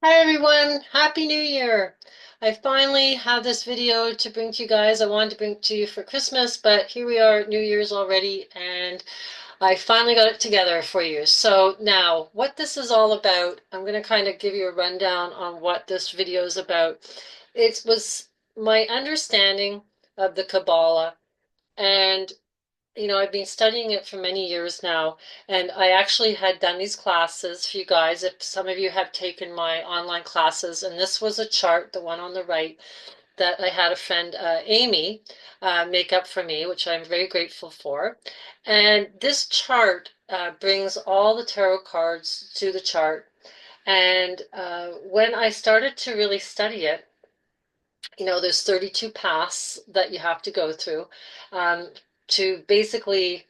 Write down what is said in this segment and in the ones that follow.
Hi everyone, Happy New Year! I finally have this video to bring to you guys. I wanted to bring it to you for Christmas, but here we are, New Year's already, and I finally got it together for you. So now, what this is all about, I'm going to kind of give you a rundown on what this video is about. It was my understanding of the Kabbalah, and I've been studying it for many years now, and I actually had done these classes for you guys. If some of you have taken my online classes, and this was a chart, the one on the right, that I had a friend, Amy, make up for me, which I'm very grateful for. And this chart brings all the tarot cards to the chart. And when I started to really study it, there's 32 paths that you have to go through um, to basically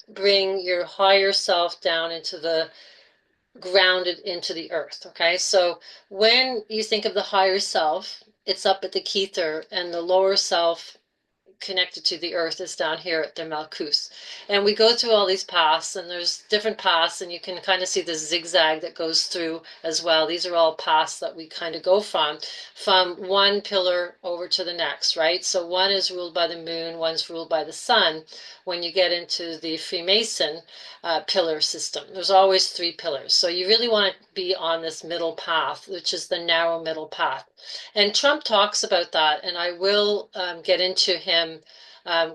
bring your higher self down into the grounded into the earth. Okay, so when you think of the higher self, it's up at the Kether, and the lower self connected to the earth is down here at the Malkuth. And we go through all these paths, and there's different paths, and you can kind of see the zigzag that goes through as well. These are all paths that we kind of go from one pillar over to the next, right? So one is ruled by the moon, one's ruled by the sun. When you get into the Freemason pillar system, there's always three pillars. So you really want to be on this middle path, which is the narrow middle path. And Trump talks about that, and I will get into him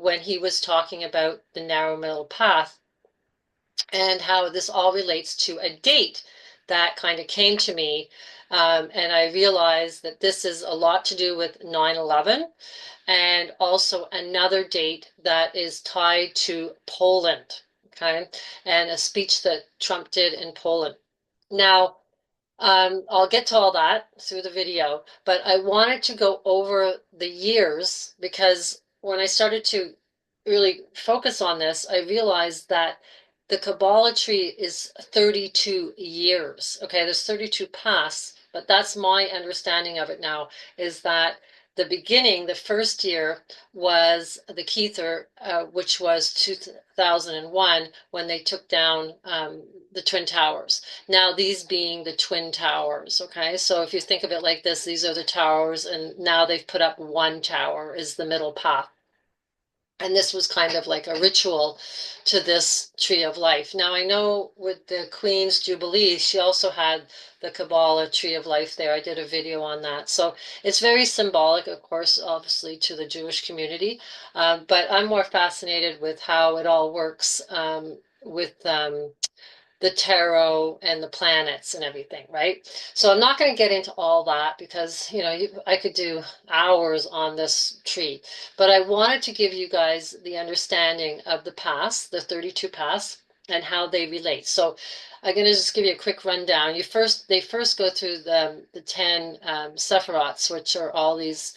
when he was talking about the narrow middle path and how this all relates to a date that kind of came to me. And I realized that this is a lot to do with 9/11 and also another date that is tied to Poland, okay, and a speech that Trump did in Poland. Now, I'll get to all that through the video, but I wanted to go over the years because when I started to really focus on this, I realized that the Kabbalah tree is 32 years. Okay, there's 32 paths, but that's my understanding of it now, is that the beginning, the first year was the Kether, which was 2001 when they took down the Twin Towers. Now, these being the Twin Towers, okay? So if you think of it like this, these are the towers, and now they've put up one tower is the middle path. And this was kind of like a ritual to this tree of life. Now, I know with the Queen's Jubilee, she also had the Kabbalah tree of life there. I did a video on that. So it's very symbolic, of course, obviously to the Jewish community. But I'm more fascinated with how it all works with the tarot and the planets and everything, right? So I'm not going to get into all that because, I could do hours on this tree, but I wanted to give you guys the understanding of the past, the 32 paths, and how they relate. So I'm going to just give you a quick rundown. They first go through the 10 sephirots, which are all these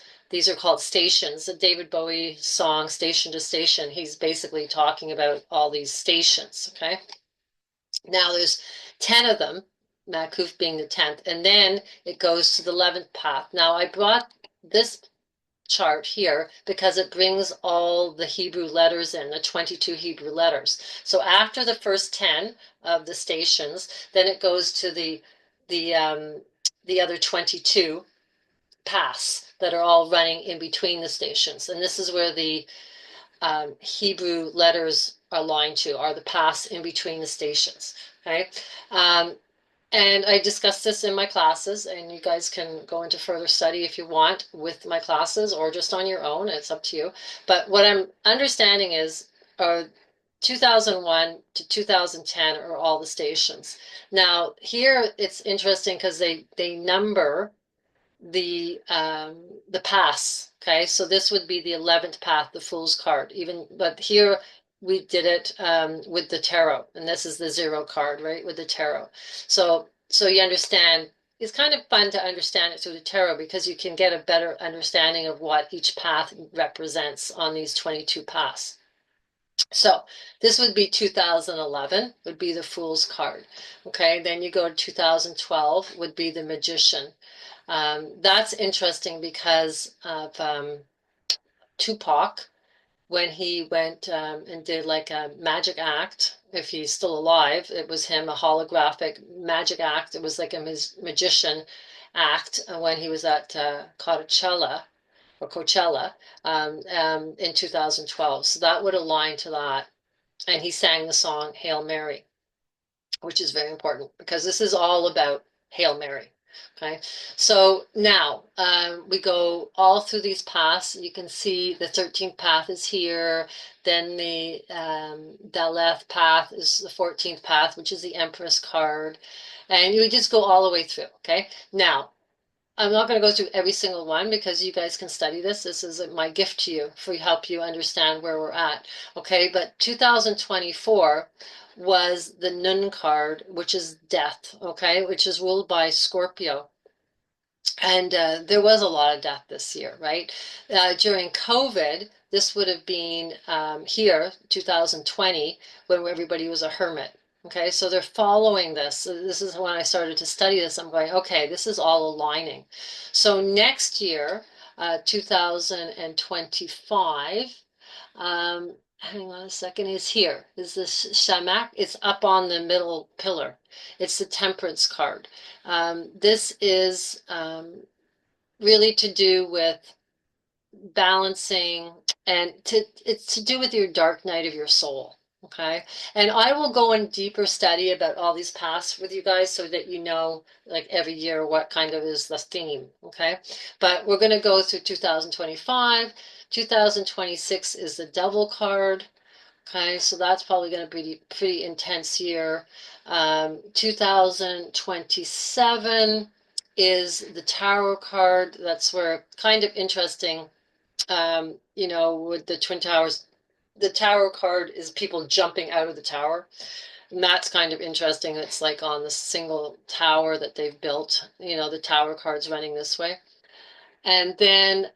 are called stations. The David Bowie song, Station to Station, he's basically talking about all these stations, okay? Now there's 10 of them, Makuf being the 10th, and then it goes to the 11th path. Now I brought this chart here because it brings all the Hebrew letters in, the 22 Hebrew letters. So after the first 10 of the stations, then it goes to the other 22 paths that are all running in between the stations. And this is where the Hebrew letters are aligned to, are the paths in between the stations. Okay. Um, and I discussed this in my classes, and you guys can go into further study if you want with my classes or just on your own. It's up to you. But what I'm understanding is 2001 to 2010 are all the stations. Now, here it's interesting because they number the pass. Okay, so this would be the 11th path, the Fool's card. But here we did it with the tarot, and this is the 0 card, right, with the tarot. So you understand. It's kind of fun to understand it through the tarot because you can get a better understanding of what each path represents on these 22 paths. So this would be 2011, would be the Fool's card. Okay, then you go to 2012, would be the Magician. That's interesting because of Tupac, when he went and did like a magic act. If he's still alive, it was him, a holographic magic act. It was like a magician. act when he was at Coachella in 2012. So that would align to that. And he sang the song Hail Mary, which is very important because this is all about Hail Mary. Okay, so now we go all through these paths. You can see the 13th path is here. Then the Daleth path is the 14th path, which is the Empress card. And you just go all the way through. Okay, now I'm not going to go through every single one because you guys can study this. This is my gift to you for help you understand where we're at. Okay, but 2024 was the Nun card, which is death, okay, which is ruled by Scorpio. And there was a lot of death this year, right? During COVID, this would have been here, 2020, when everybody was a hermit. Okay, so they're following this. So this is when I started to study this. I'm going, okay, this is all aligning. So next year, 2025, hang on a second, is here. Is this Shamak? It's up on the middle pillar. It's the Temperance card. This is really to do with balancing, and it's to do with your dark night of your soul. Okay, and I will go in deeper study about all these paths with you guys so that you know, like every year, what kind of is the theme. Okay, but we're going to go through 2025. 2026 is the Devil card. Okay, so that's probably going to be pretty intense year. 2027 is the Tarot card. That's where kind of interesting, with the Twin Towers. The Tarot card is people jumping out of the tower. And that's kind of interesting. It's like on the single tower that they've built. The tower card's running this way. And then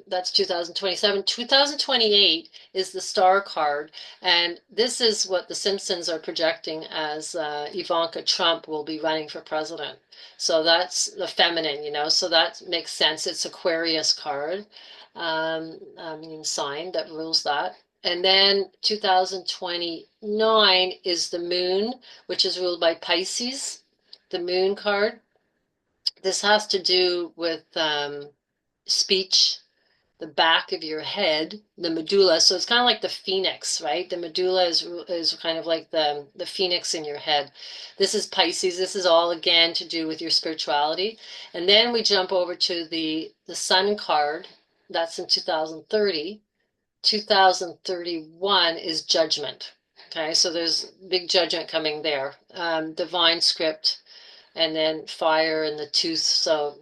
that's 2027. 2028 is the star card. And this is what the Simpsons are projecting as Ivanka Trump will be running for president. So that's the feminine, so that makes sense. It's Aquarius card, sign that rules that. And then 2029 is the moon, which is ruled by Pisces, the moon card. This has to do with speech, the back of your head, the medulla. So it's kind of like the phoenix, right? The medulla is kind of like the phoenix in your head. This is Pisces. This is all again to do with your spirituality. And then we jump over to the sun card. That's in 2030. 2031 is judgment. Okay, so there's big judgment coming there. Divine script, and then fire in the tooth. So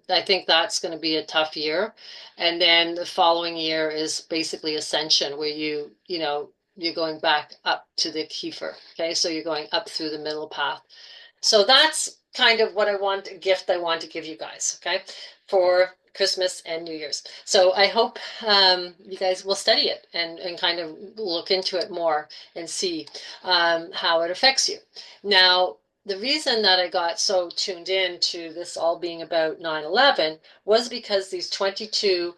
I think that's going to be a tough year. And then the following year is basically Ascension, where you're going back up to the Kiefer. Okay, so you're going up through the middle path. So that's kind of what a gift I want to give you guys, okay, for Christmas and New Year's. So I hope you guys will study it and kind of look into it more and see how it affects you. Now, the reason that I got so tuned in to this all being about 9/11 was because these 22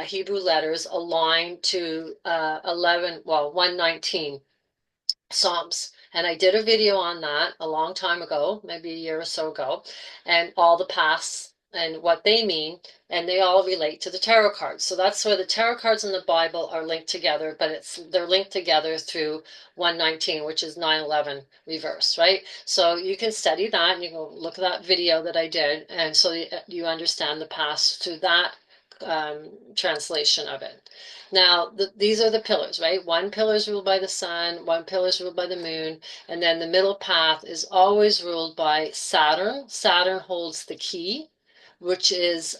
Hebrew letters align to 119 Psalms. And I did a video on that a long time ago, maybe a year or so ago, and all the paths and what they mean, and they all relate to the tarot cards. So that's where the tarot cards in the Bible are linked together, but they're linked together through 119, which is 9/11 reverse, right? So you can study that, and you can look at that video that I did, and so you understand the paths through that translation of it. Now, these are the pillars, right? One pillar is ruled by the sun, one pillar is ruled by the moon, and then the middle path is always ruled by Saturn. Saturn holds the key, which is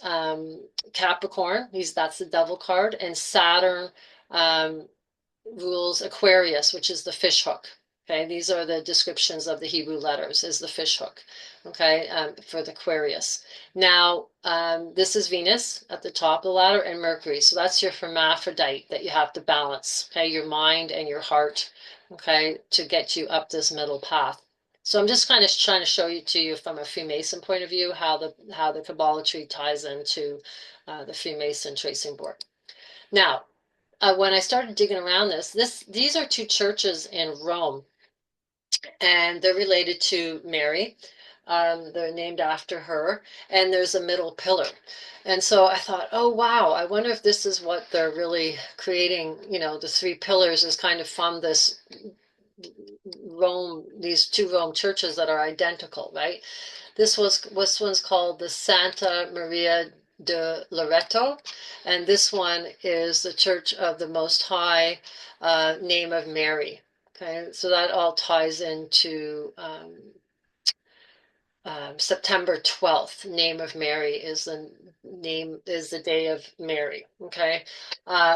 Capricorn. That's the devil card, and Saturn rules Aquarius, which is the fish hook. Okay, these are the descriptions of the Hebrew letters, is the fish hook, okay, for the Aquarius. Now, this is Venus at the top of the ladder and Mercury. So that's your hermaphrodite that you have to balance, okay, your mind and your heart, okay, to get you up this middle path. So I'm just kind of trying to show you to you from a Freemason point of view how the Cabala tree ties into the Freemason tracing board. Now, when I started digging around these are two churches in Rome, and they're related to Mary. They're named after her, and there's a middle pillar. And so I thought, oh wow, I wonder if this is what they're really creating, you know, the three pillars is kind of from this Rome, these two Rome churches that are identical, right? This one's called the Santa Maria de Loreto, and this one is the Church of the Most High, name of Mary. Okay, so that all ties into September 12th. Name of Mary is the day of Mary. Okay,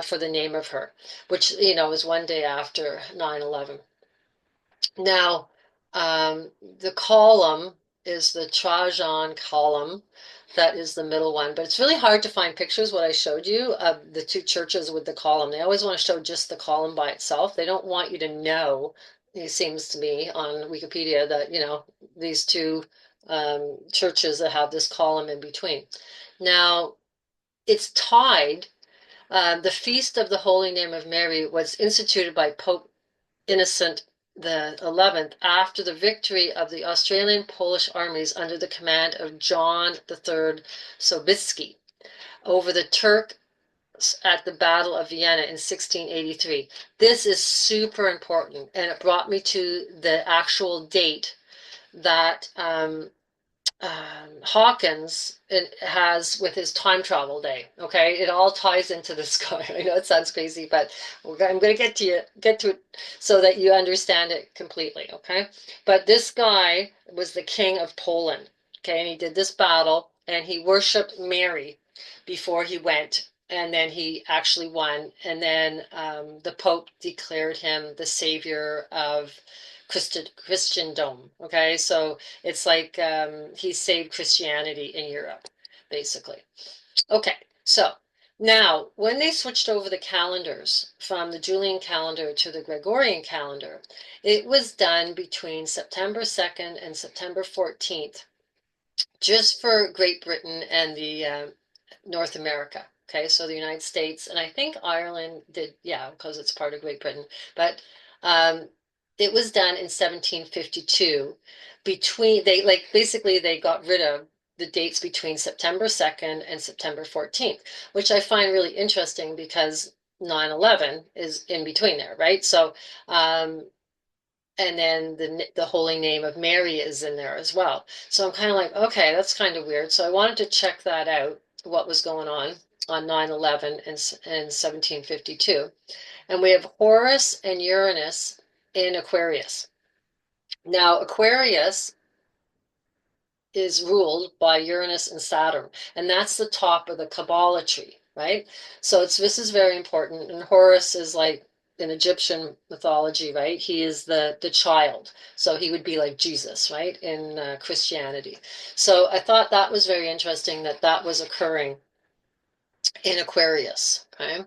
for the name of her, which you know is one day after 9/11. Now, the column is the Trajan column. That is the middle one, but it's really hard to find pictures, what I showed you, of the two churches with the column. They always want to show just the column by itself. They don't want you to know, it seems to me, on Wikipedia that, you know, these two churches that have this column in between. Now, it's tied. The Feast of the Holy Name of Mary was instituted by Pope Innocent the 11th after the victory of the Australian Polish armies under the command of John III Sobieski over the Turks at the Battle of Vienna in 1683. This is super important, and it brought me to the actual date that Hawkins has with his time travel day. Okay, it all ties into this guy. I know it sounds crazy, but I'm going to get to it so that you understand it completely. Okay, but this guy was the king of Poland. Okay, and he did this battle, and he worshipped Mary before he went. And then he actually won. And then the Pope declared him the savior of Christendom. Okay, so it's like he saved Christianity in Europe, basically. Okay, so now when they switched over the calendars from the Julian calendar to the Gregorian calendar, it was done between September 2nd and September 14th, just for Great Britain and the North America. Okay, so the United States, and I think Ireland did, yeah, because it's part of Great Britain, but um, it was done in 1752. Between they like basically they got rid of the dates between September 2nd and September 14th, which I find really interesting because 9/11 is in between there, right? So and then the holy name of Mary is in there as well. So I'm kind of like, okay, that's kind of weird. So I wanted to check that out, what was going on 9/11 and 1752. And we have Horus and Uranus in Aquarius. Now, Aquarius is ruled by Uranus and Saturn, and that's the top of the Cabala tree, right? So this is very important. And Horus is like in Egyptian mythology, right? He is the child, so he would be like Jesus, right? In Christianity. So I thought that was very interesting that that was occurring in Aquarius. Okay,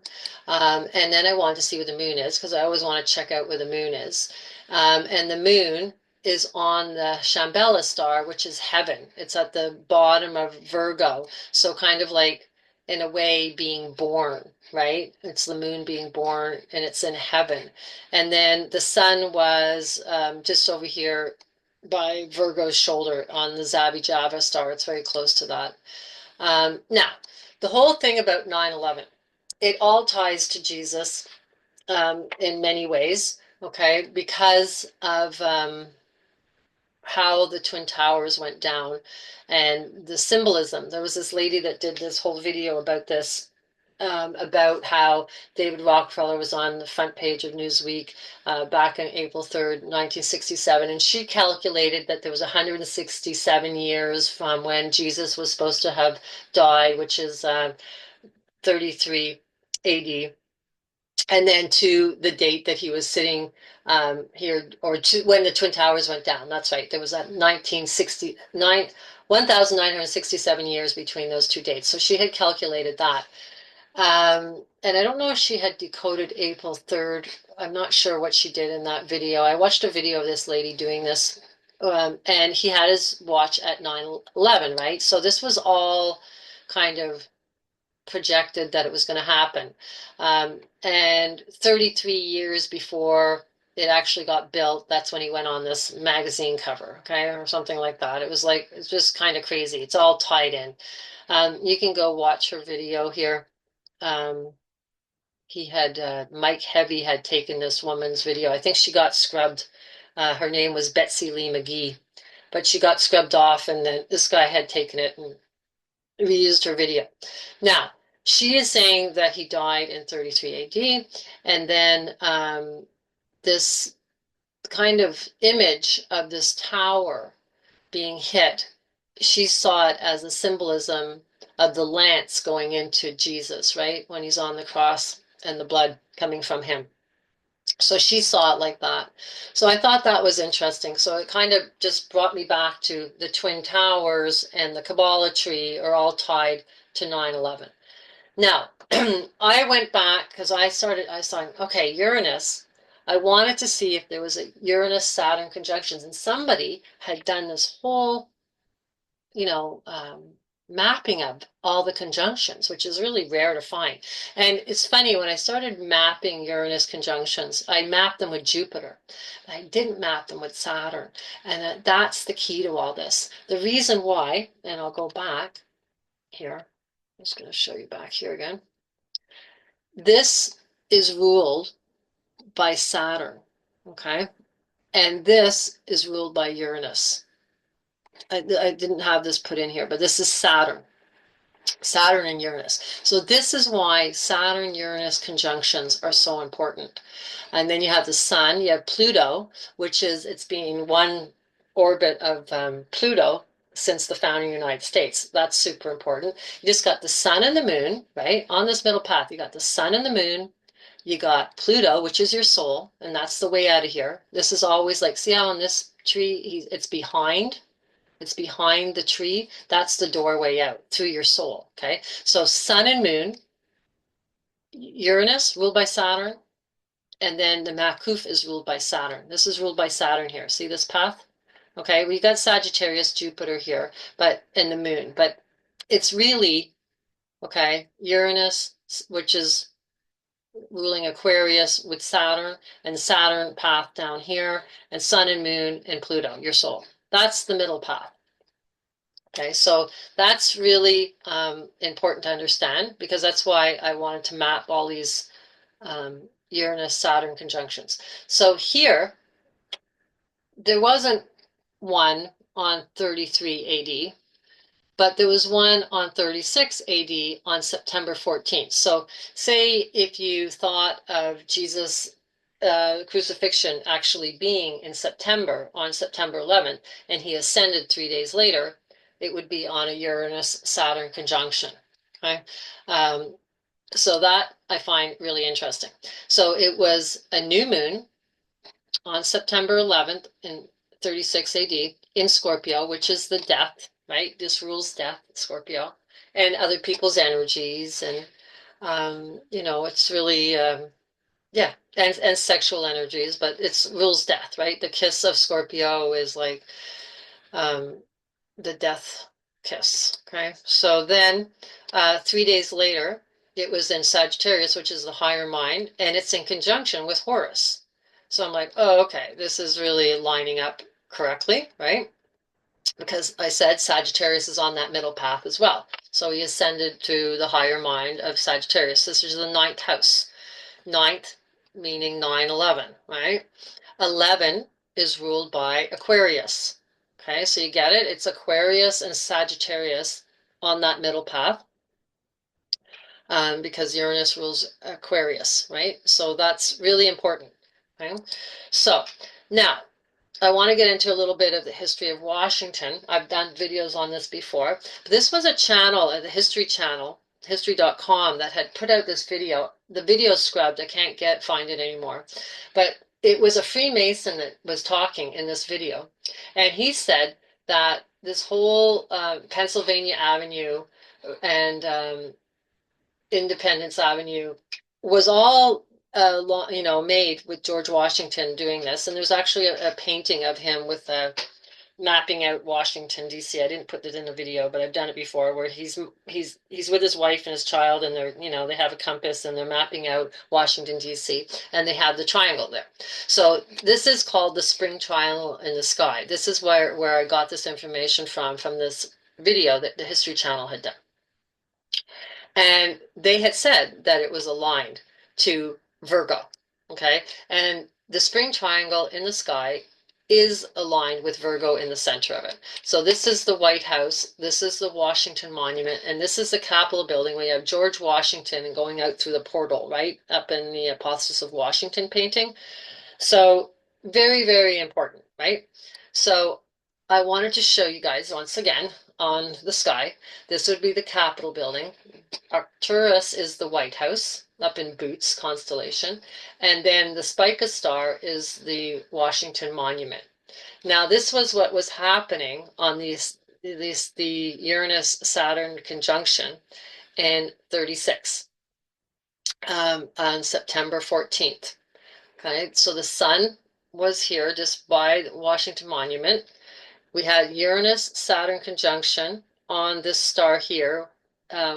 and then I wanted to see where the moon is because I always want to check out where the moon is, and the moon is on the Shambhala star, which is heaven. It's at the bottom of Virgo, so kind of like in a way being born, right? It's the moon being born, and it's in heaven. And then the sun was just over here by Virgo's shoulder on the Zabi Java star. It's very close to that. Now, the whole thing about 9/11, it all ties to Jesus in many ways, okay, because of how the Twin Towers went down and the symbolism. There was this lady that did this whole video about this. About how David Rockefeller was on the front page of Newsweek back on April 3rd, 1967, and she calculated that there was 167 years from when Jesus was supposed to have died, which is 33 AD, and then to the date that he was sitting here, or to when the Twin Towers went down. That's right. There was that 1969, 1,967 years between those two dates. So she had calculated that. And I don't know if she had decoded April 3rd. I'm not sure what she did in that video. I watched a video of this lady doing this, and he had his watch at 9/11, right? So this was all kind of projected that it was going to happen. And 33 years before it actually got built, that's when he went on this magazine cover, okay, or something like that. It was like, it's just kind of crazy. It's all tied in. You can go watch her video here. He had, Mike Heavy had taken this woman's video. I think she got scrubbed. Her name was Betsy Lee McGee, but she got scrubbed off, and then this guy had taken it and reused her video. Now, she is saying that he died in 33 AD, and then this kind of image of this tower being hit, she saw it as a symbolism of the lance going into Jesus, right? When he's on the cross and the blood coming from him. So she saw it like that. So I thought that was interesting. So it kind of just brought me back to the Twin Towers and the Cabala tree are all tied to 9/11. Now, I went back because I saw, okay, Uranus. I wanted to see if there was a Uranus-Saturn conjunctions, and somebody had done this whole, you know, mapping of all the conjunctions, which is really rare to find. And it's funny, when I started mapping Uranus conjunctions, I mapped them with Jupiter. I didn't map them with Saturn. And that's the key to all this. The reason why, and I'll go back here, I'm just going to show you back here again. This is ruled by Saturn, okay? And this is ruled by Uranus. I didn't have this put in here, but this is Saturn. Saturn and Uranus. So this is why Saturn-Uranus conjunctions are so important. And then you have the sun, you have Pluto, which is, it's being one orbit of Pluto since the founding of the United States. That's super important. You just got the sun and the moon, right? On this middle path, you got the sun and the moon. You got Pluto, which is your soul, and that's the way out of here. This is always like, see how on this tree, it's behind? It's behind the tree. That's the doorway out through your soul. Okay. So sun and moon, Uranus ruled by Saturn, and then the Makuf is ruled by Saturn. This is ruled by Saturn here. See this path? Okay. We got Sagittarius, Jupiter here, but and the moon. But it's really, okay, Uranus, which is ruling Aquarius with Saturn, and Saturn path down here, and sun and moon and Pluto, your soul. That's the middle path. Okay, so that's really important to understand, because that's why I wanted to map all these Uranus-Saturn conjunctions. So here, there wasn't one on 33 AD, but there was one on 36 AD on September 14th. So say if you thought of Jesus' crucifixion actually being in September, on September 11th, and he ascended 3 days later, it would be on a Uranus-Saturn conjunction. Okay, so that I find really interesting. So it was a new moon on September 11th in 36 AD in Scorpio, which is the death, right? This rules death, Scorpio, and other people's energies, and you know, it's really yeah, and sexual energies, but it's rules death, right? The kiss of Scorpio is like the death kiss. Okay, so then 3 days later, it was in Sagittarius, which is the higher mind, and it's in conjunction with Horus. So I'm like, oh, okay, this is really lining up correctly, right? Because I said Sagittarius is on that middle path as well. So he ascended to the higher mind of Sagittarius. This is the ninth house. Ninth meaning 9/11, right? 11 is ruled by Aquarius. Okay, so you get it? It's Aquarius and Sagittarius on that middle path, because Uranus rules Aquarius, right? So that's really important. Okay, so now I want to get into a little bit of the history of Washington. I've done videos on this before. This was a channel, the History Channel, history.com, that had put out this video. The video is scrubbed. I can't find it anymore. But it was a Freemason that was talking in this video. And he said that this whole Pennsylvania Avenue and Independence Avenue was all made with George Washington doing this. And there's actually a painting of him with mapping out Washington, D.C. I didn't put it in a video, but I've done it before, where he's with his wife and his child, and they're, they have a compass and they're mapping out Washington, D.C., and they have the triangle there. So this is called the spring triangle in the sky. This is where I got this information from this video that the History Channel had done. And they had said that it was aligned to Virgo, okay? And the spring triangle in the sky is aligned with Virgo in the center of it. So this is the White House, this is the Washington Monument, and this is the Capitol building. We have George Washington and going out through the portal, right? Up in the Apostle of Washington painting. So very, very important, right? So I wanted to show you guys once again on the sky. This would be the Capitol building. Arcturus is the White House up in Boots constellation, and then the Spica star is the Washington Monument. Now this was what was happening on the Uranus-Saturn conjunction in 36 on September 14th. Okay, so the sun was here just by the Washington Monument. We had Uranus-Saturn conjunction on this star here,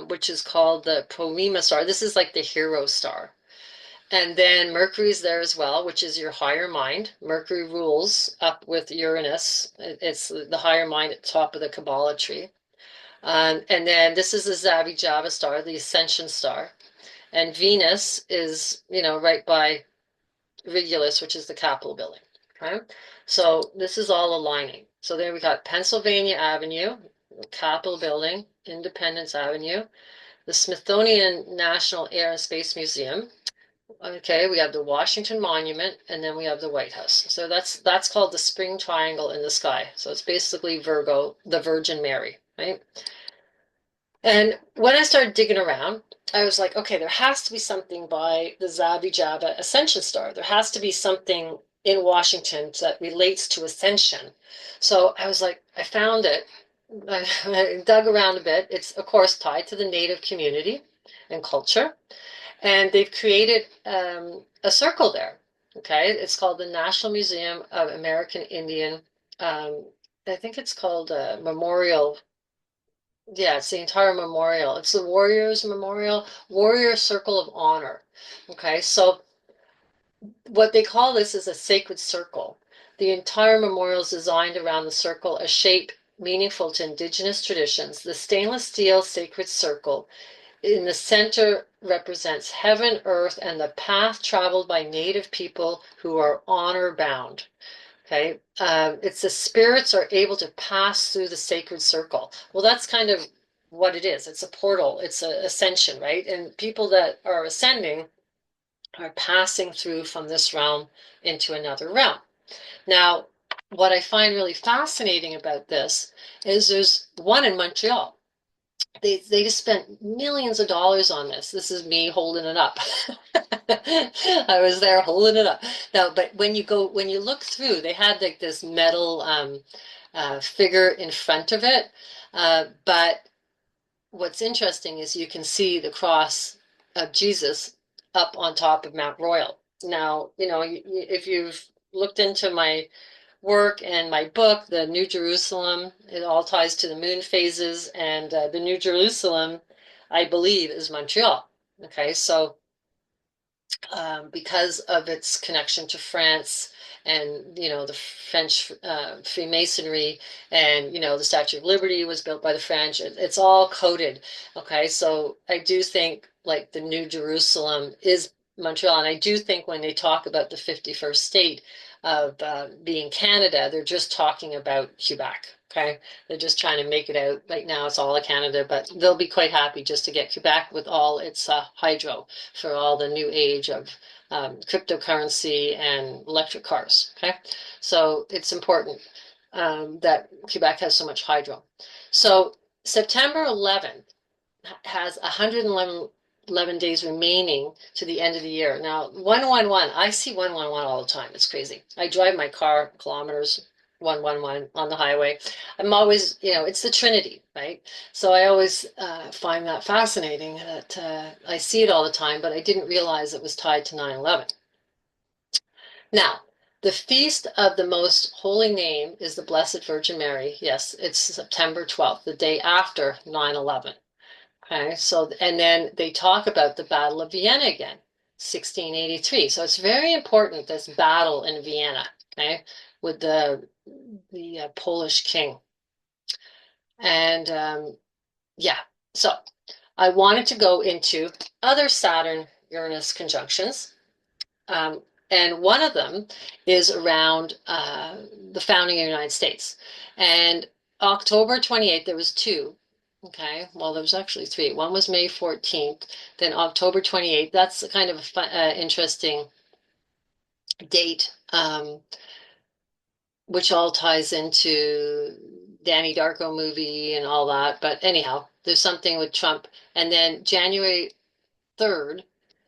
which is called the Polema star. This is like the hero star. And then Mercury's there as well, which is your higher mind. Mercury rules up with Uranus. It's the higher mind at the top of the Cabala tree. And then this is the Zabijava star, the Ascension star. And Venus is, right by Regulus, which is the Capitol building. Okay, so this is all aligning. So there we got Pennsylvania Avenue, Capitol building, Independence Avenue, the Smithsonian National Air and Space Museum. Okay, we have the Washington Monument, and then we have the White House. So that's called the spring triangle in the sky. So it's basically Virgo, the Virgin Mary, right? And when I started digging around, I was like, okay, there has to be something by the Zabijaba Ascension star. There has to be something in Washington that relates to Ascension. So I was like, I found it. I dug around a bit. It's, of course, tied to the Native community and culture. And they've created a circle there. Okay, it's called the National Museum of American Indian. I think it's called Memorial. Yeah, it's the entire memorial. It's the Warriors Memorial, Warrior Circle of Honor. Okay, so what they call this is a sacred circle. The entire memorial is designed around the circle, a shape meaningful to indigenous traditions. The stainless steel sacred circle in the center represents heaven, earth, and the path traveled by native people who are honor bound. Okay, it's the spirits are able to pass through the sacred circle. Well, that's kind of what it is. It's a portal. It's an ascension, right? And people that are ascending are passing through from this realm into another realm. Now, what I find really fascinating about this is there's one in Montreal. They just spent millions of dollars on this. This is me holding it up. I was there holding it up. Now, but when you look through, they had like this metal figure in front of it. But what's interesting is you can see the cross of Jesus up on top of Mount Royal. Now, if you've looked into my work and my book, The New Jerusalem, it all ties to the moon phases, and the New Jerusalem, I believe, is Montreal. Okay, so because of its connection to France and the French Freemasonry, and the Statue of Liberty was built by the French. It's all coded. Okay, so I do think like the New Jerusalem is Montreal, and I do think when they talk about the 51st state of being Canada, they're just talking about Quebec. Okay, they're just trying to make it out. Right now, it's all of Canada, but they'll be quite happy just to get Quebec with all its hydro for all the new age of cryptocurrency and electric cars. Okay, so it's important that Quebec has so much hydro. So September 11th has 111 days remaining to the end of the year. Now, 111, I see 111 all the time. It's crazy. I drive my car kilometers, 111 on the highway. I'm always, it's the Trinity, right? So I always find that fascinating that I see it all the time, but I didn't realize it was tied to 9/11. Now, The Feast of the Most Holy Name is the Blessed Virgin Mary. Yes, it's September 12th, the day after 9/11. Okay, so, and then they talk about the Battle of Vienna again, 1683. So it's very important, this battle in Vienna, okay, with the Polish king. And yeah, so I wanted to go into other Saturn-Uranus conjunctions. Um, and one of them is around the founding of the United States. And October 28th, there was two. Okay, well, there was actually three. One was May 14th, then October 28th. That's kind of a fun, interesting date, which all ties into Danny Darko movie and all that. But anyhow, there's something with Trump. And then January 3rd,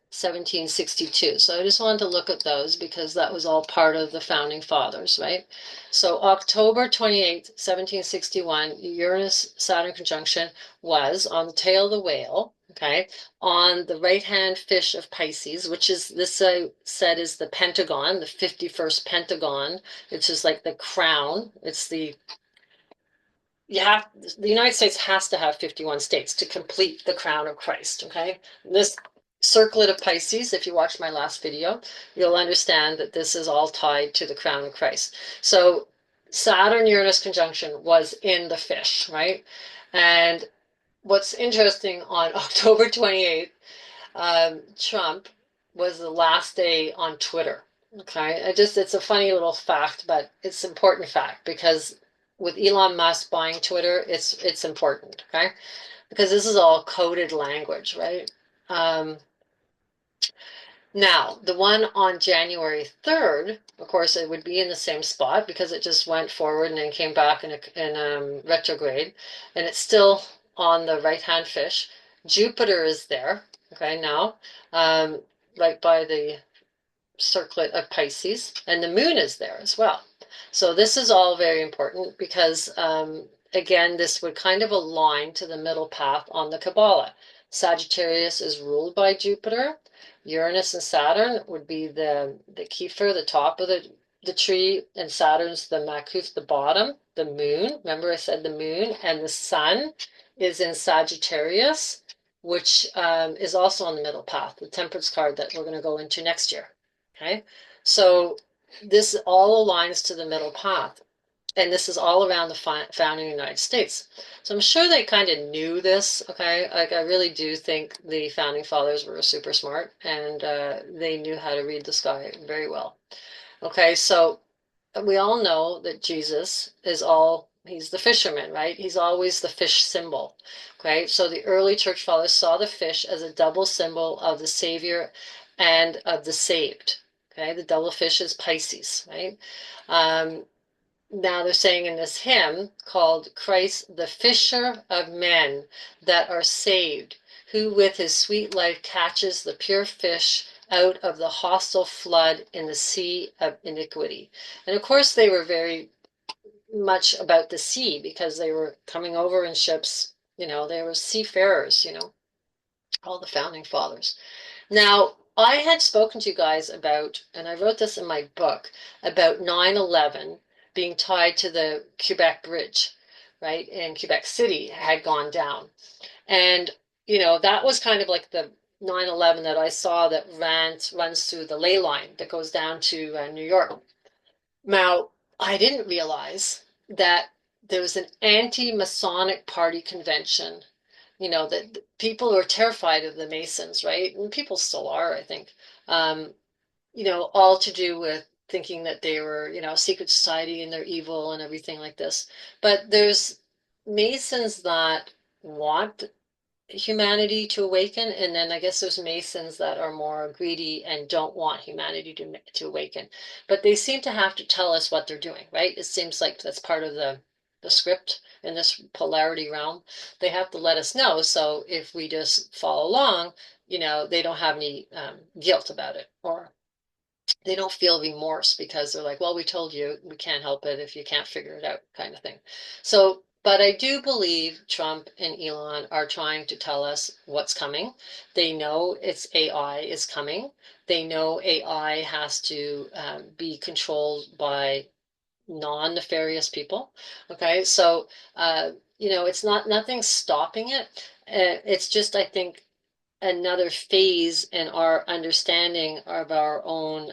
1762. So I just wanted to look at those because that was all part of the founding fathers, right? So October 28th, 1761, Uranus-Saturn conjunction was on the tail of the whale, okay, on the right-hand fish of Pisces, which is, this I said is the pentagon, the 51st pentagon, which is like the crown. It's the, the United States has to have 51 states to complete the crown of Christ, okay? This circlet of Pisces, if you watched my last video, you'll understand that this is all tied to the crown of Christ. So Saturn-Uranus conjunction was in the fish, right? And what's interesting, on October 28th, Trump was the last day on Twitter. Okay, it's a funny little fact, but it's an important fact because with Elon Musk buying Twitter, it's important. Okay, because this is all coded language, right? Um, Now, the one on January 3rd, of course, it would be in the same spot because it just went forward and then came back in retrograde, and it's still on the right-hand fish. Jupiter is there, okay, now, right by the circlet of Pisces, and the moon is there as well. So this is all very important because, again, this would kind of align to the middle path on the Cabala. Sagittarius is ruled by Jupiter. Uranus and Saturn would be the Kepler, the top of the tree, and Saturn's the Makuth, the bottom. The moon, remember I said the moon, and the sun is in Sagittarius, which is also on the middle path, the temperance card that we're going to go into next year. Okay, so this all aligns to the middle path, and this is all around the founding of the United States. So I'm sure they kind of knew this, okay? Like, I really do think the founding fathers were super smart, and they knew how to read the sky very well. Okay, so we all know that Jesus is he's the fisherman, right? He's always the fish symbol. Okay, so the early church fathers saw the fish as a double symbol of the Savior and of the saved. Okay, the double fish is Pisces, right? Now they're saying in this hymn called Christ, the Fisher of Men that are saved, who with his sweet life catches the pure fish out of the hostile flood in the sea of iniquity. And of course, they were very much about the sea because they were coming over in ships. They were seafarers, all the founding fathers. Now, I had spoken to you guys about, and I wrote this in my book, about 9/11 being tied to the Quebec Bridge, right? And Quebec City had gone down. And, that was kind of like the 9/11 that I saw that runs through the ley line that goes down to New York. Now, I didn't realize that there was an anti-Masonic party convention, that people were terrified of the Masons, right? And people still are, I think, all to do with thinking that they were, secret society and they're evil and everything like this. But there's Masons that want humanity to awaken, and then I guess there's Masons that are more greedy and don't want humanity to awaken. But they seem to have to tell us what they're doing, right? It seems like that's part of the script in this polarity realm. They have to let us know, so if we just follow along, they don't have any guilt about it, or they don't feel remorse because they're like, well, we told you, we can't help it if you can't figure it out, kind of thing. So But I do believe Trump and Elon are trying to tell us what's coming. They know it's AI is coming. They know AI has to be controlled by non-nefarious people. Okay, so it's nothing stopping it. It's just, I think, another phase in our understanding of our own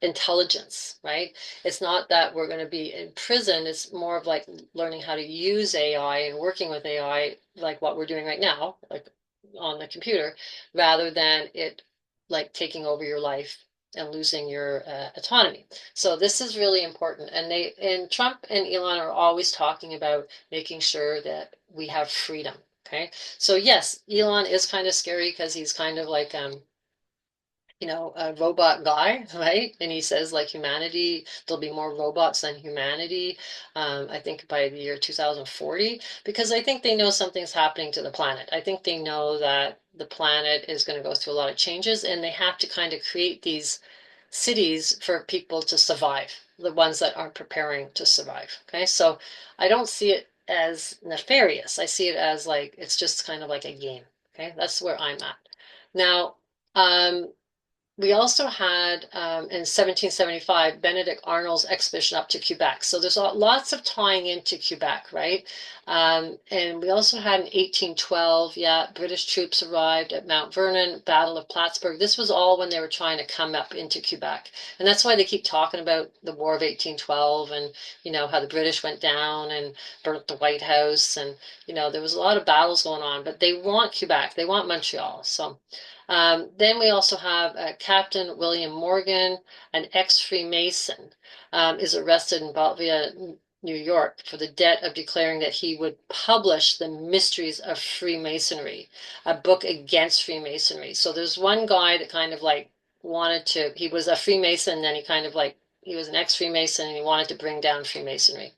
intelligence, right? It's not that we're going to be in prison. It's more of like learning how to use AI and working with AI, like what we're doing right now, like on the computer, rather than it like taking over your life and losing your autonomy. So this is really important. And Trump and Elon are always talking about making sure that we have freedom. Okay. So yes, Elon is kind of scary because he's kind of like a robot guy, right? And he says like humanity, there'll be more robots than humanity. I think by the year 2040, because I think they know something's happening to the planet. I think they know that the planet is going to go through a lot of changes, and they have to kind of create these cities for people to survive, the ones that aren't preparing to survive. Okay, so I don't see it as nefarious. I see it as like it's just kind of like a game. Okay, that's where I'm at. Now, we also had in 1775 Benedict Arnold's expedition up to Quebec. So there's lots of tying into Quebec, right? And we also had in 1812, yeah, British troops arrived at Mount Vernon, Battle of Plattsburgh. This was all when they were trying to come up into Quebec. And that's why they keep talking about the War of 1812 and, how the British went down and burnt the White House. And, there was a lot of battles going on, but they want Quebec, they want Montreal. So then we also have Captain William Morgan, an ex-Freemason, is arrested in Belvia, New York, for the debt of declaring that he would publish the mysteries of Freemasonry, a book against Freemasonry. So there's one guy that kind of like he was a Freemason, then he was an ex-Freemason and he wanted to bring down Freemasonry.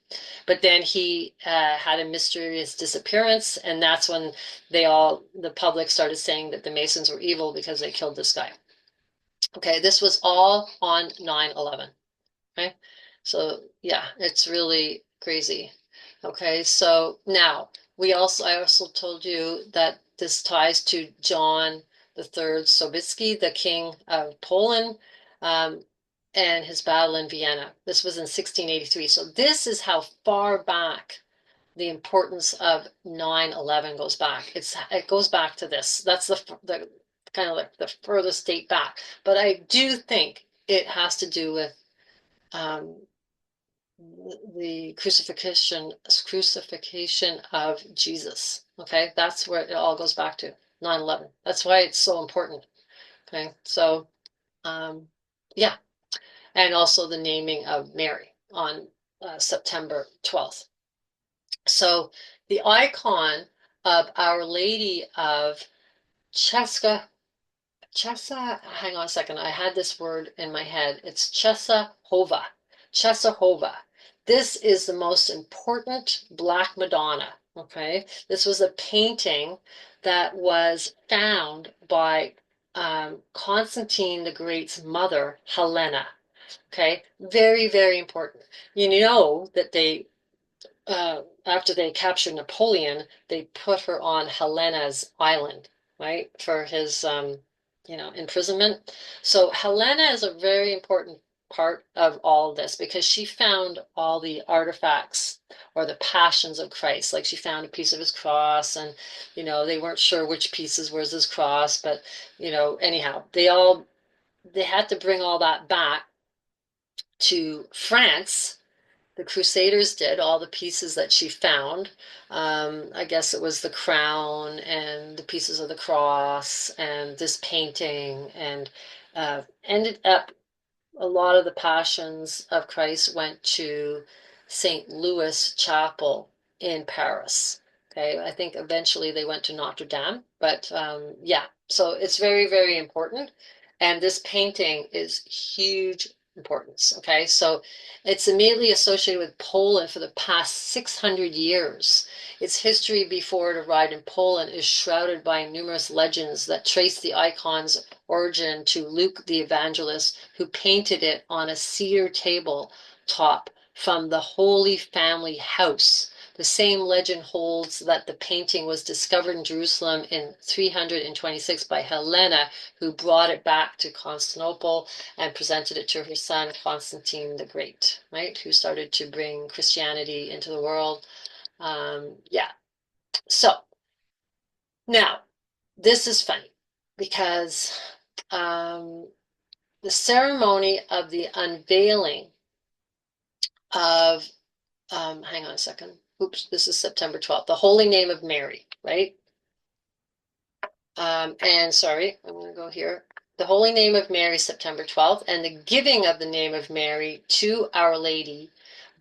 But then he had a mysterious disappearance, and that's when the public started saying that the Masons were evil because they killed this guy. Okay, this was all on 9/11. Okay, so yeah, it's really crazy. Okay, so now I also told you that this ties to John III Sobieski, the King of Poland, um, and his battle in Vienna. This was in 1683. So this is how far back the importance of 9/11 goes back. It goes back to this. That's the kind of like the furthest date back. But I do think it has to do with um, the crucifixion of Jesus. Okay, that's where it all goes back to 9/11. That's why it's so important. Okay, so yeah, and also the naming of Mary on September 12th. So the icon of Our Lady of hang on a second, I had this word in my head. It's Czestochowa. Czestochowa. This is the most important Black Madonna, okay? This was a painting that was found by Constantine the Great's mother, Helena, okay? Very, very important. You know that after they captured Napoleon, they put her on Helena's island, right, for his, imprisonment. So Helena is a very important part of all of this because she found all the artifacts or the passions of Christ. Like she found a piece of his cross, and they weren't sure which pieces was his cross, but anyhow, they had to bring all that back to France. The Crusaders did all the pieces that she found. I guess it was the crown and the pieces of the cross and this painting, and ended up a lot of the Passions of Christ went to St. Louis Chapel in Paris. Okay, I think eventually they went to Notre Dame, but yeah, so it's very, very important. And this painting is huge importance. Okay, so it's immediately associated with Poland for the past 600 years. Its history before it arrived in Poland is shrouded by numerous legends that trace the icon's origin to Luke the Evangelist, who painted it on a cedar table top from the Holy Family house The same legend holds that the painting was discovered in Jerusalem in 326 by Helena, who brought it back to Constantinople and presented it to her son Constantine the Great, right? Who started to bring Christianity into the world. Yeah. So now this is funny because the ceremony of the unveiling of, hang on a second. Oops, this is September 12th. The Holy Name of Mary, right? And sorry, I'm going to go here. The Holy Name of Mary, September 12th, and the giving of the name of Mary to Our Lady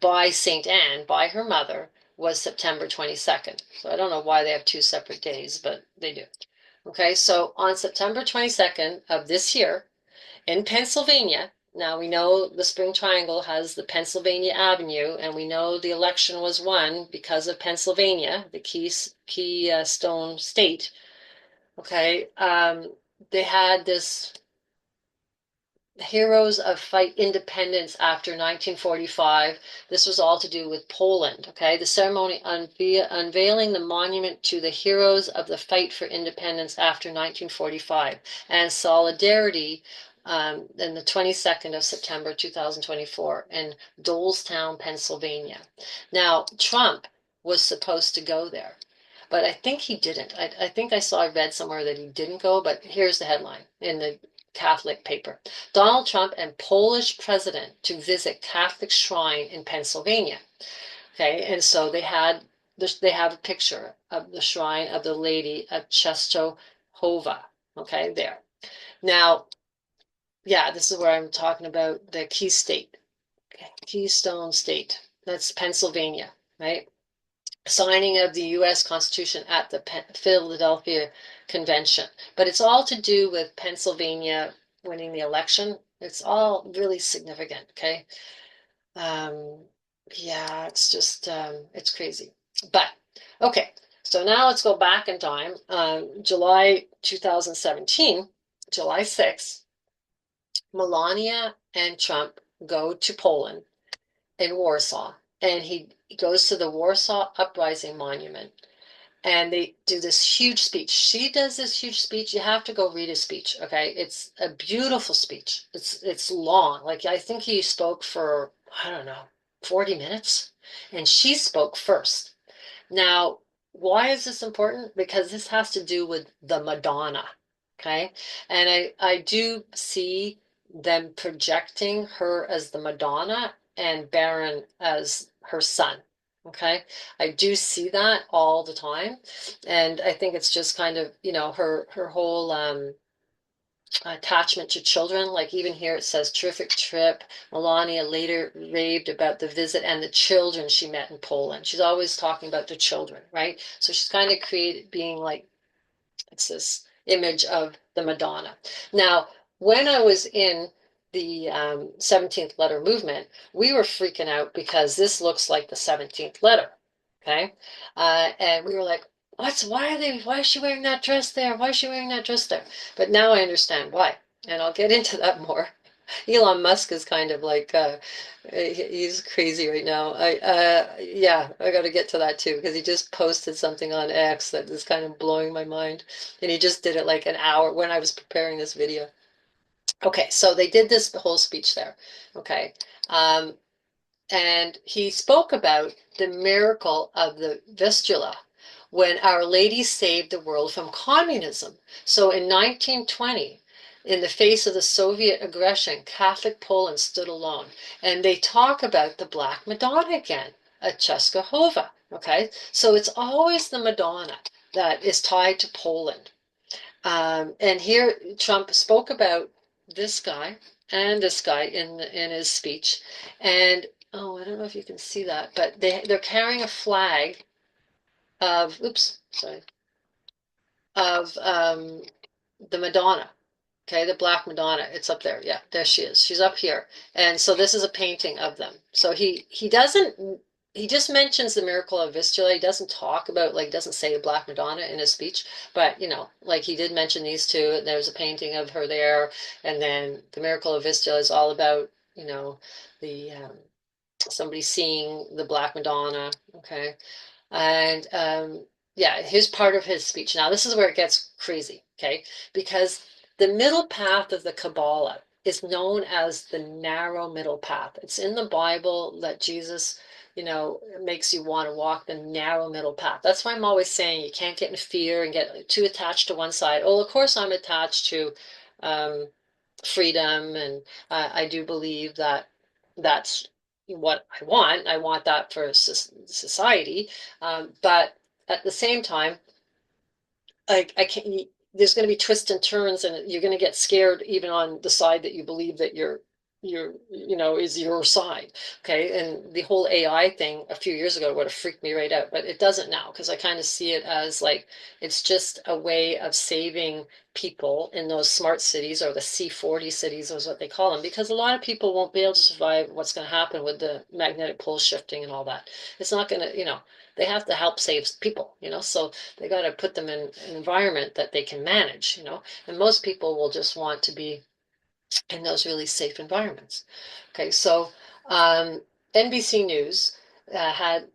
by Saint Anne, by her mother, was September 22nd. So I don't know why they have two separate days, but they do. Okay, so on September 22nd of this year, in Pennsylvania, now we know the Spring Triangle has the Pennsylvania Avenue, and we know the election was won because of Pennsylvania, the keystone state. Okay, they had this Heroes of Fight Independence after 1945. This was all to do with Poland. Okay, the ceremony unveiling the monument to the heroes of the fight for independence after 1945 and solidarity in the 22nd of September 2024 in Dolestown, Pennsylvania. Now, Trump was supposed to go there, but I think he didn't. I think I read somewhere that he didn't go, but here's the headline in the Catholic paper. Donald Trump and Polish president to visit Catholic shrine in Pennsylvania. Okay, and so they have a picture of the shrine of the Lady of Czestochowa. Okay, there. Now, yeah, this is where I'm talking about the Keystone State. That's Pennsylvania, right? Signing of the U.S. Constitution at the Philadelphia Convention. But it's all to do with Pennsylvania winning the election. It's all really significant, okay? Yeah, it's just, it's crazy. But, okay, so now let's go back in time. July 2017, July 6th, Melania and Trump go to Poland in Warsaw, and he goes to the Warsaw Uprising Monument, and they do this huge speech. She does this huge speech. You have to go read his speech, okay? It's a beautiful speech. It's long. Like I think he spoke for, I don't know, 40 minutes, and she spoke first. Now, why is this important? Because this has to do with the Madonna, okay? And I do see them projecting her as the Madonna and Baron as her son, okay? I do see that all the time, and I think it's just kind of, her whole attachment to children. Like even here it says terrific trip. Melania later raved about the visit and the children she met in Poland. She's always talking about the children, right? So she's kind of being like, it's this image of the Madonna. Now, when I was in the 17th letter movement, we were freaking out because this looks like the 17th letter. Okay. And we were like, why is she wearing that dress there? Why is she wearing that dress there? But now I understand why. And I'll get into that more. Elon Musk is kind of like, he's crazy right now. Yeah, I got to get to that too, because he just posted something on X that is kind of blowing my mind. And he just did it like an hour when I was preparing this video. Okay, so they did this whole speech there. Okay. And he spoke about the miracle of the Vistula when Our Lady saved the world from communism. So in 1920, in the face of the Soviet aggression, Catholic Poland stood alone. And they talk about the Black Madonna again, at Czestochowa. Okay, so it's always the Madonna that is tied to Poland. And here Trump spoke about this guy and this guy in his speech. And oh, I don't know if you can see that, but they're carrying a flag of, oops, sorry, of the Madonna. Okay, the Black Madonna. It's up there. Yeah, there she is. She's up here. And so this is a painting of them. So he doesn't, he just mentions the miracle of Vistula. He doesn't talk about, like, doesn't say Black Madonna in his speech, but like he did mention these two. There's a painting of her there, and then the miracle of Vistula is all about, the somebody seeing the Black Madonna, okay? And yeah, here's part of his speech. Now, this is where it gets crazy, okay? Because the middle path of the Kabbalah is known as the narrow middle path. It's in the Bible that Jesus, makes you want to walk the narrow middle path. That's why I'm always saying you can't get in fear and get too attached to one side. Oh, of course, I'm attached to um, freedom, and I do believe that that's what I want. I want that for society, but at the same time, I can't. There's going to be twists and turns, and you're going to get scared even on the side that you believe that is your side. Okay, and the whole AI thing a few years ago would have freaked me right out, but it doesn't now because I kind of see it as like it's just a way of saving people in those smart cities, or the C40 cities is what they call them, because a lot of people won't be able to survive what's going to happen with the magnetic pole shifting and all that. It's not going to, they have to help save people, so they got to put them in an environment that they can manage, and most people will just want to be in those really safe environments. Okay, so um, NBC News had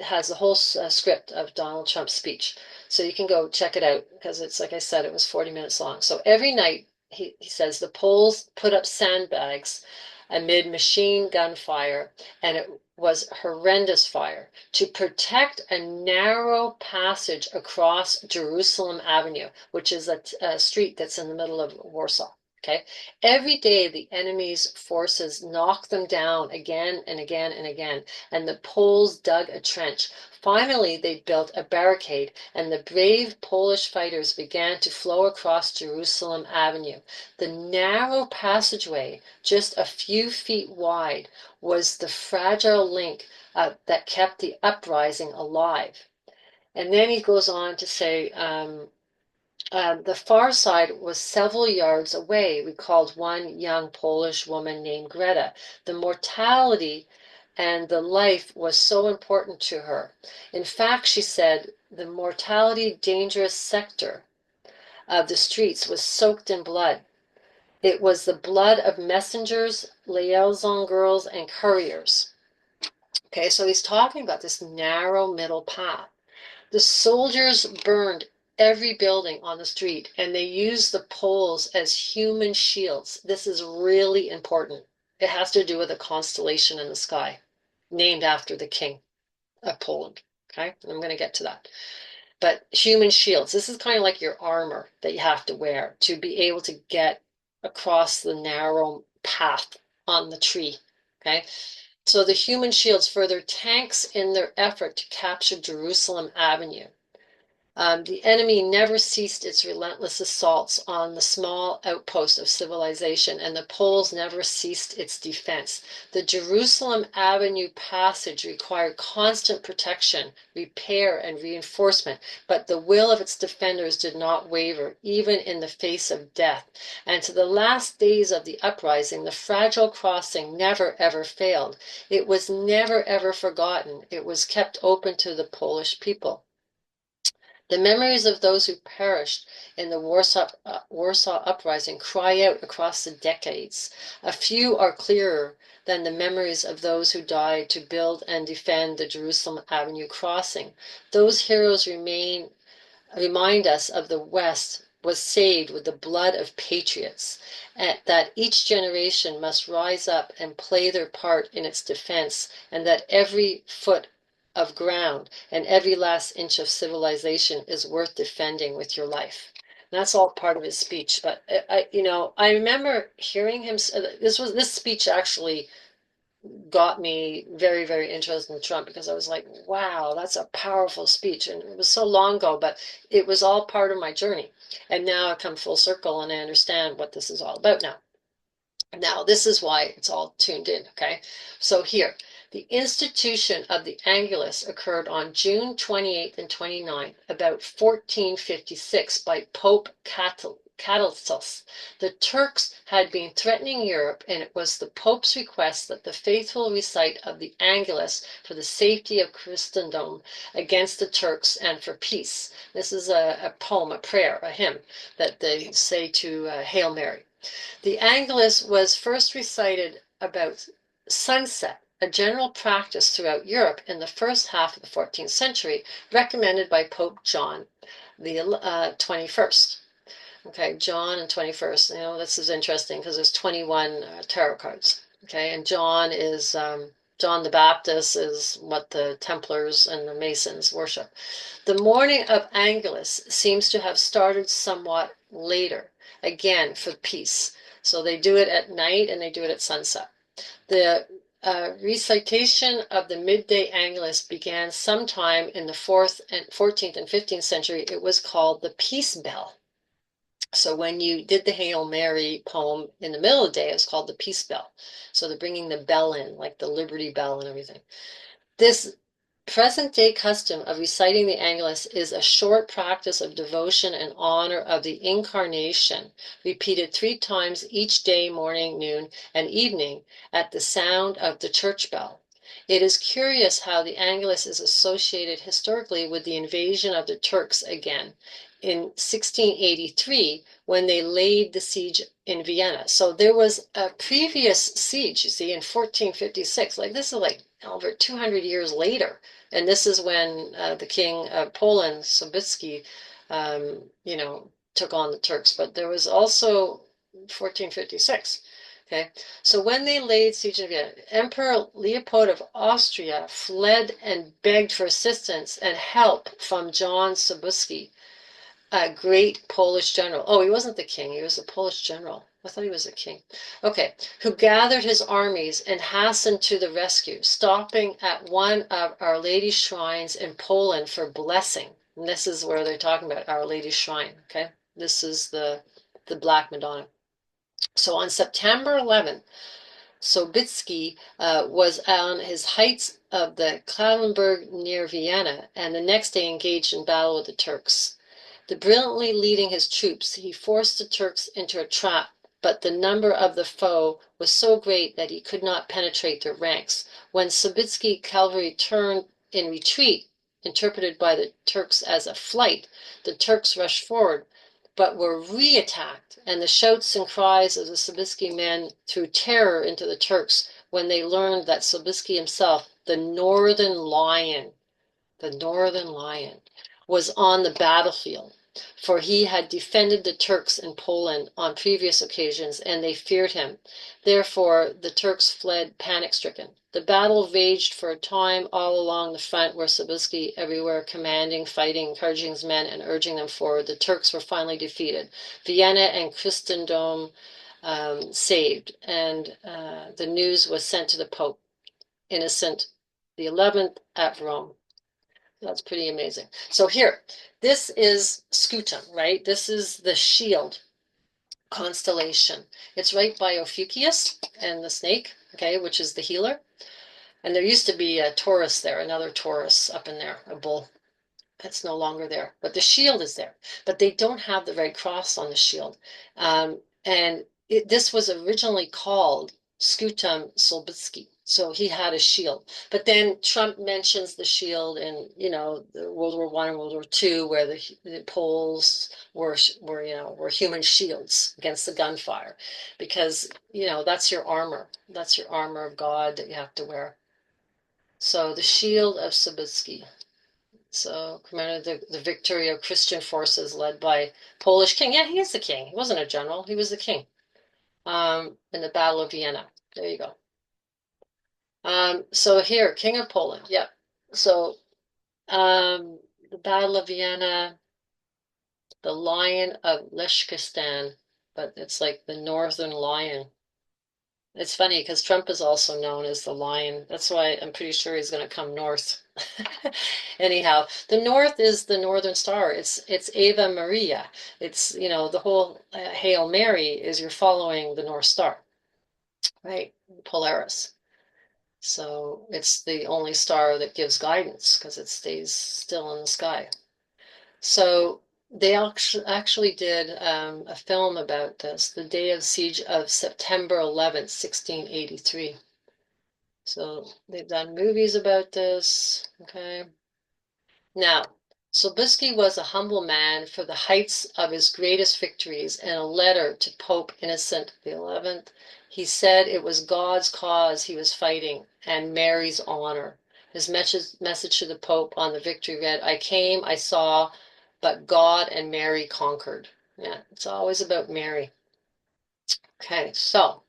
has the whole script of Donald Trump's speech, so you can go check it out because it's like I said, it was 40 minutes long. So every night he says the Poles put up sandbags amid machine gun fire, and it was horrendous fire to protect a narrow passage across Jerusalem Avenue, which is a street that's in the middle of Warsaw. Okay. Every day, the enemy's forces knocked them down again and again and again, and the Poles dug a trench. Finally, they built a barricade, and the brave Polish fighters began to flow across Jerusalem Avenue. The narrow passageway, just a few feet wide, was the fragile link that kept the uprising alive. And then he goes on to say, the far side was several yards away. We called one young Polish woman named Greta. The mortality and the life was so important to her. In fact, she said, the mortality dangerous sector of the streets was soaked in blood. It was the blood of messengers, liaison girls, and couriers. Okay, so he's talking about this narrow middle path. The soldiers burned every building on the street, and they used the poles as human shields. This is really important. It has to do with a constellation in the sky named after the king of Poland. Okay, I'm going to get to that. But human shields, this is kind of like your armor that you have to wear to be able to get across the narrow path on the tree. Okay, so the human shields further tanks in their effort to capture Jerusalem Avenue. The enemy never ceased its relentless assaults on the small outpost of civilization, and the Poles never ceased its defense. The Jerusalem Avenue passage required constant protection, repair, and reinforcement, but the will of its defenders did not waver, even in the face of death. And to the last days of the uprising, the fragile crossing never ever failed. It was never ever forgotten. It was kept open to the Polish people. The memories of those who perished in the Warsaw Uprising cry out across the decades. A few are clearer than the memories of those who died to build and defend the Jerusalem Avenue crossing. Those heroes remind us of the West was saved with the blood of patriots, and that each generation must rise up and play their part in its defense, and that every foot of ground and every last inch of civilization is worth defending with your life. And that's all part of his speech. But I remember hearing him. This speech actually got me very, very interested in Trump because I was like, wow, that's a powerful speech. And it was so long ago, but it was all part of my journey. And now I come full circle and I understand what this is all about now. Now, this is why it's all tuned in, okay? So here, the institution of the Angelus occurred on June 28th and 29th, about 1456, by Pope Catalyst. The Turks had been threatening Europe, and it was the Pope's request that the faithful recite of the Angelus for the safety of Christendom against the Turks and for peace. This is a poem, a prayer, a hymn that they say to Hail Mary. The Angelus was first recited about sunset a general practice throughout Europe in the first half of the 14th century, recommended by Pope John the 21st. Okay, John and 21st. You know, this is interesting because there's 21 tarot cards. Okay, and John is John the Baptist is what the Templars and the Masons worship. The morning of Angelus seems to have started somewhat later, again for peace. So they do it at night and they do it at sunset. The recitation of the midday Angelus began sometime in the 14th and 15th century. It was called the Peace Bell. So when you did the Hail Mary poem in the middle of the day, it was called the Peace Bell. So they're bringing the bell in, like the Liberty Bell and everything. This present-day custom of reciting the Angelus is a short practice of devotion and honor of the Incarnation, repeated 3 times each day, morning, noon, and evening, at the sound of the church bell. It is curious how the Angelus is associated historically with the invasion of the Turks again in 1683, when they laid the siege in Vienna. So there was a previous siege, you see, in 1456. Like this is like over 200 years later. And this is when the king of Poland, Sobieski, you know, took on the Turks. But there was also 1456. Okay, so when they laid siege to Vienna, Emperor Leopold of Austria fled and begged for assistance and help from John Sobieski, a great Polish general. Oh, he wasn't the king, he was a Polish general. I thought he was a king. Okay, who gathered his armies and hastened to the rescue, stopping at one of Our Lady's shrines in Poland for blessing. And this is where they're talking about Our Lady's shrine, okay? This is the Black Madonna. So on September 11th, Sobieski was on his heights of the Klagenberg near Vienna, and the next day engaged in battle with the Turks. Brilliantly leading his troops, he forced the Turks into a trap, but the number of the foe was so great that he could not penetrate their ranks. When Sobieski cavalry turned in retreat, interpreted by the Turks as a flight, the Turks rushed forward, but were re-attacked, and the shouts and cries of the Sobieski men threw terror into the Turks when they learned that Sobieski himself, the Northern Lion, was on the battlefield, for he had defended the Turks in Poland on previous occasions, and they feared him. Therefore, the Turks fled panic-stricken. The battle raged for a time all along the front, where Sobieski everywhere commanding, fighting, encouraging his men, and urging them forward. The Turks were finally defeated. Vienna and Christendom saved, and the news was sent to the Pope, Innocent the 11th, at Rome. That's pretty amazing. So here, this is Scutum, right? This is the shield constellation. It's right by Ophiuchus and the snake, okay, which is the healer. And there used to be a Taurus there, another Taurus up in there, a bull. It's no longer there, but the shield is there. But they don't have the red cross on the shield. This was originally called Scutum Sobieski. So he had a shield. But then Trump mentions the shield in, you know, the World War I and World War II, where the Poles were human shields against the gunfire, because, you know, that's your armor. That's your armor of God that you have to wear. So the shield of Sobieski. So commemorated the victory of Christian forces led by Polish king. Yeah, he is the king. He wasn't a general. He was the king. In the Battle of Vienna. There you go. So here, King of Poland. Yep. So the Battle of Vienna, the Lion of Lechkistan, but it's like the Northern Lion. It's funny because Trump is also known as the Lion. That's why I'm pretty sure he's going to come north. Anyhow, the north is the Northern Star. It's Ave Maria. It's, you know, the whole Hail Mary is you're following the North Star, right? Polaris. So it's the only star that gives guidance because it stays still in the sky. So they actually did a film about this, the day of siege of September 11th, 1683. So they've done movies about this. Okay. Now, Sobieski was a humble man for the heights of his greatest victories. In a letter to Pope Innocent XI, he said it was God's cause he was fighting and Mary's honor. His message to the Pope on the victory read, I came, I saw, but God and Mary conquered. Yeah, it's always about Mary. Okay, so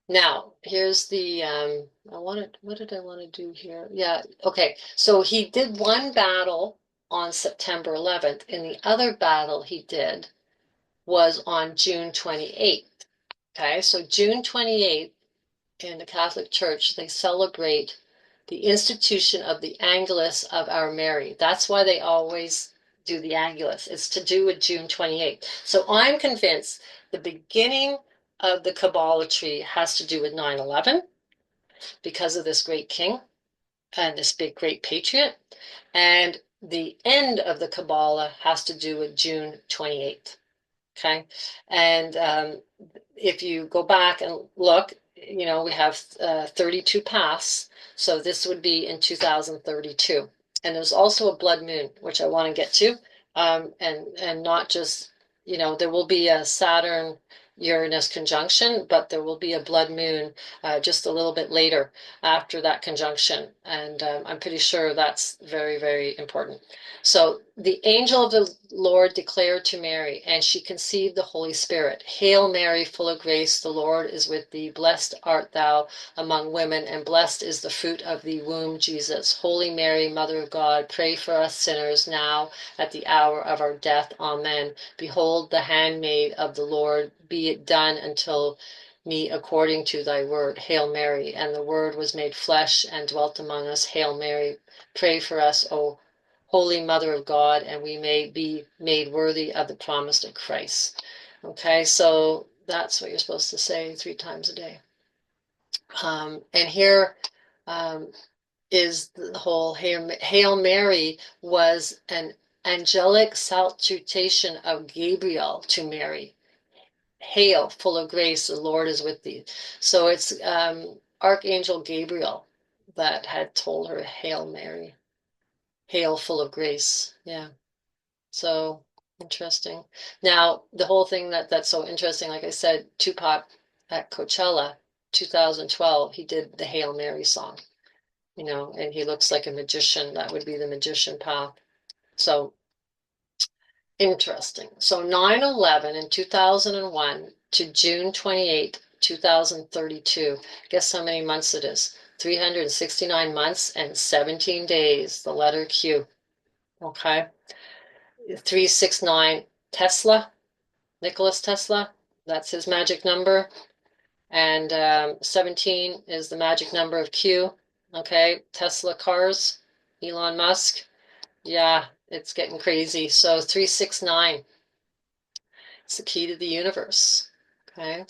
now here's the what did I want to do here? Yeah, okay. So he did one battle on September 11th, and the other battle he did was on June 28th. Okay, so June 28th in the Catholic Church, they celebrate the institution of the Angelus of Our Mary. That's why they always do the Angelus. It's to do with June 28th. So I'm convinced the beginning of the Cabala tree has to do with 9/11 because of this great king and this big great patriot. And the end of the Cabala has to do with June 28th. Okay. And if you go back and look, we have 32 paths. So this would be in 2032. And there's also a blood moon, which I want to get to. And not just, there will be a Saturn-Uranus conjunction, but there will be a blood moon just a little bit later after that conjunction. And I'm pretty sure that's very, very important. So the angel of the Lord declared to Mary, and she conceived the Holy Spirit. Hail Mary, full of grace, the Lord is with thee. Blessed art thou among women, and blessed is the fruit of thy womb, Jesus. Holy Mary, Mother of God, pray for us sinners now at the hour of our death. Amen. Behold the handmaid of the Lord, be it done until me according to thy word. Hail Mary. And the word was made flesh and dwelt among us. Hail Mary, pray for us, O Holy Mother of God, and we may be made worthy of the promise of Christ. Okay, so that's what you're supposed to say 3 times a day. And here is the whole Hail Mary was an angelic salutation of Gabriel to Mary. Hail, full of grace, the Lord is with thee. So it's Archangel Gabriel that had told her, Hail Mary. Hail, full of grace. Yeah. So interesting. Now, the whole thing that's so interesting, like I said, Tupac at Coachella 2012, he did the Hail Mary song, and he looks like a magician. That would be the magician path. So interesting. So 9/11 in 2001 to June 28, 2032. Guess how many months it is? 369 months and 17 days, the letter Q. Okay. 369 Tesla, Nicholas Tesla, that's his magic number. And 17 is the magic number of Q. Okay, Tesla cars, Elon Musk. Yeah, it's getting crazy. So 369, it's the key to the universe. Okay,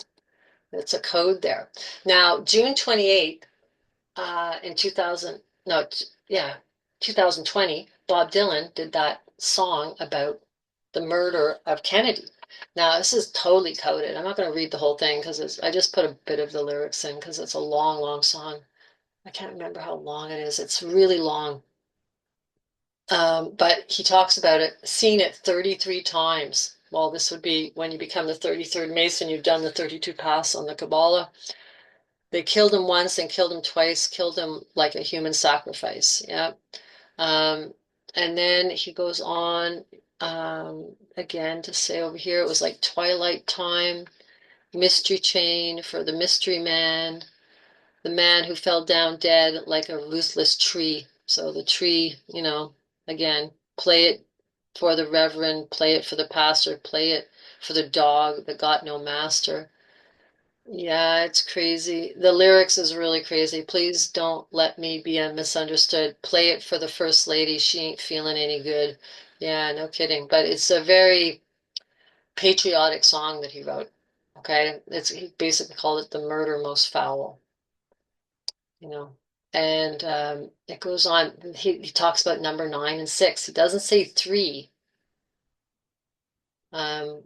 it's a code there. Now, June 28th, in 2000, no, yeah, 2020, Bob Dylan did that song about the murder of Kennedy. Now, this is totally coded. I'm not going to read the whole thing because I just put a bit of the lyrics in because it's a long, long song. I can't remember how long it is. It's really long. But he talks about it, seen it 33 times. Well, this would be when you become the 33rd Mason, you've done the 32 paths on the Kabbalah. They killed him once and killed him twice, killed him like a human sacrifice. Yeah. Um, and then he goes on again to say over here, it was like twilight time, mystery chain for the mystery man, the man who fell down dead like a ruthless tree. So the tree, again, play it for the reverend, play it for the pastor, play it for the dog that got no master. Yeah, it's crazy. The lyrics is really crazy. Please don't let me be misunderstood. Play it for the first lady. She ain't feeling any good. Yeah, no kidding. But it's a very patriotic song that he wrote. Okay, he basically called it the murder most foul. You know, and it goes on. He talks about number 9 and 6. He doesn't say 3. And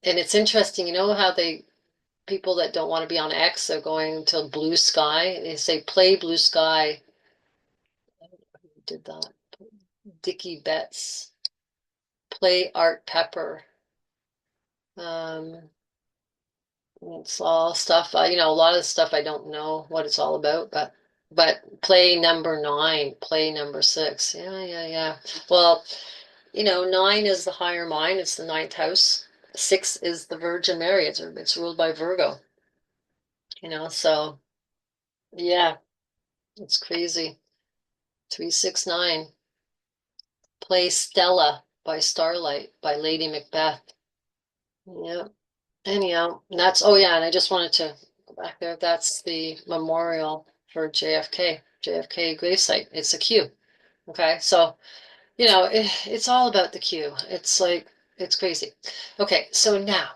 it's interesting. You know how people that don't want to be on X are going to Blue Sky. They say play Blue Sky. Who did that? Dickie Betts, Play Art Pepper. Um, it's all stuff, you know, a lot of the stuff I don't know what it's all about, but play number 9, play number 6. Yeah, yeah, yeah. Well, you know, 9 is the higher mind, it's the ninth house. 6 is the Virgin Mary, it's ruled by Virgo, you know, so yeah, it's crazy. 369. Play Stella by Starlight by Lady Macbeth. Yeah. Anyhow, that's, oh yeah, and I just wanted to go back there. That's the memorial for JFK, JFK gravesite. It's a Q. Okay, so, you know, it's all about the Q. It's like, it's crazy. Okay, so now,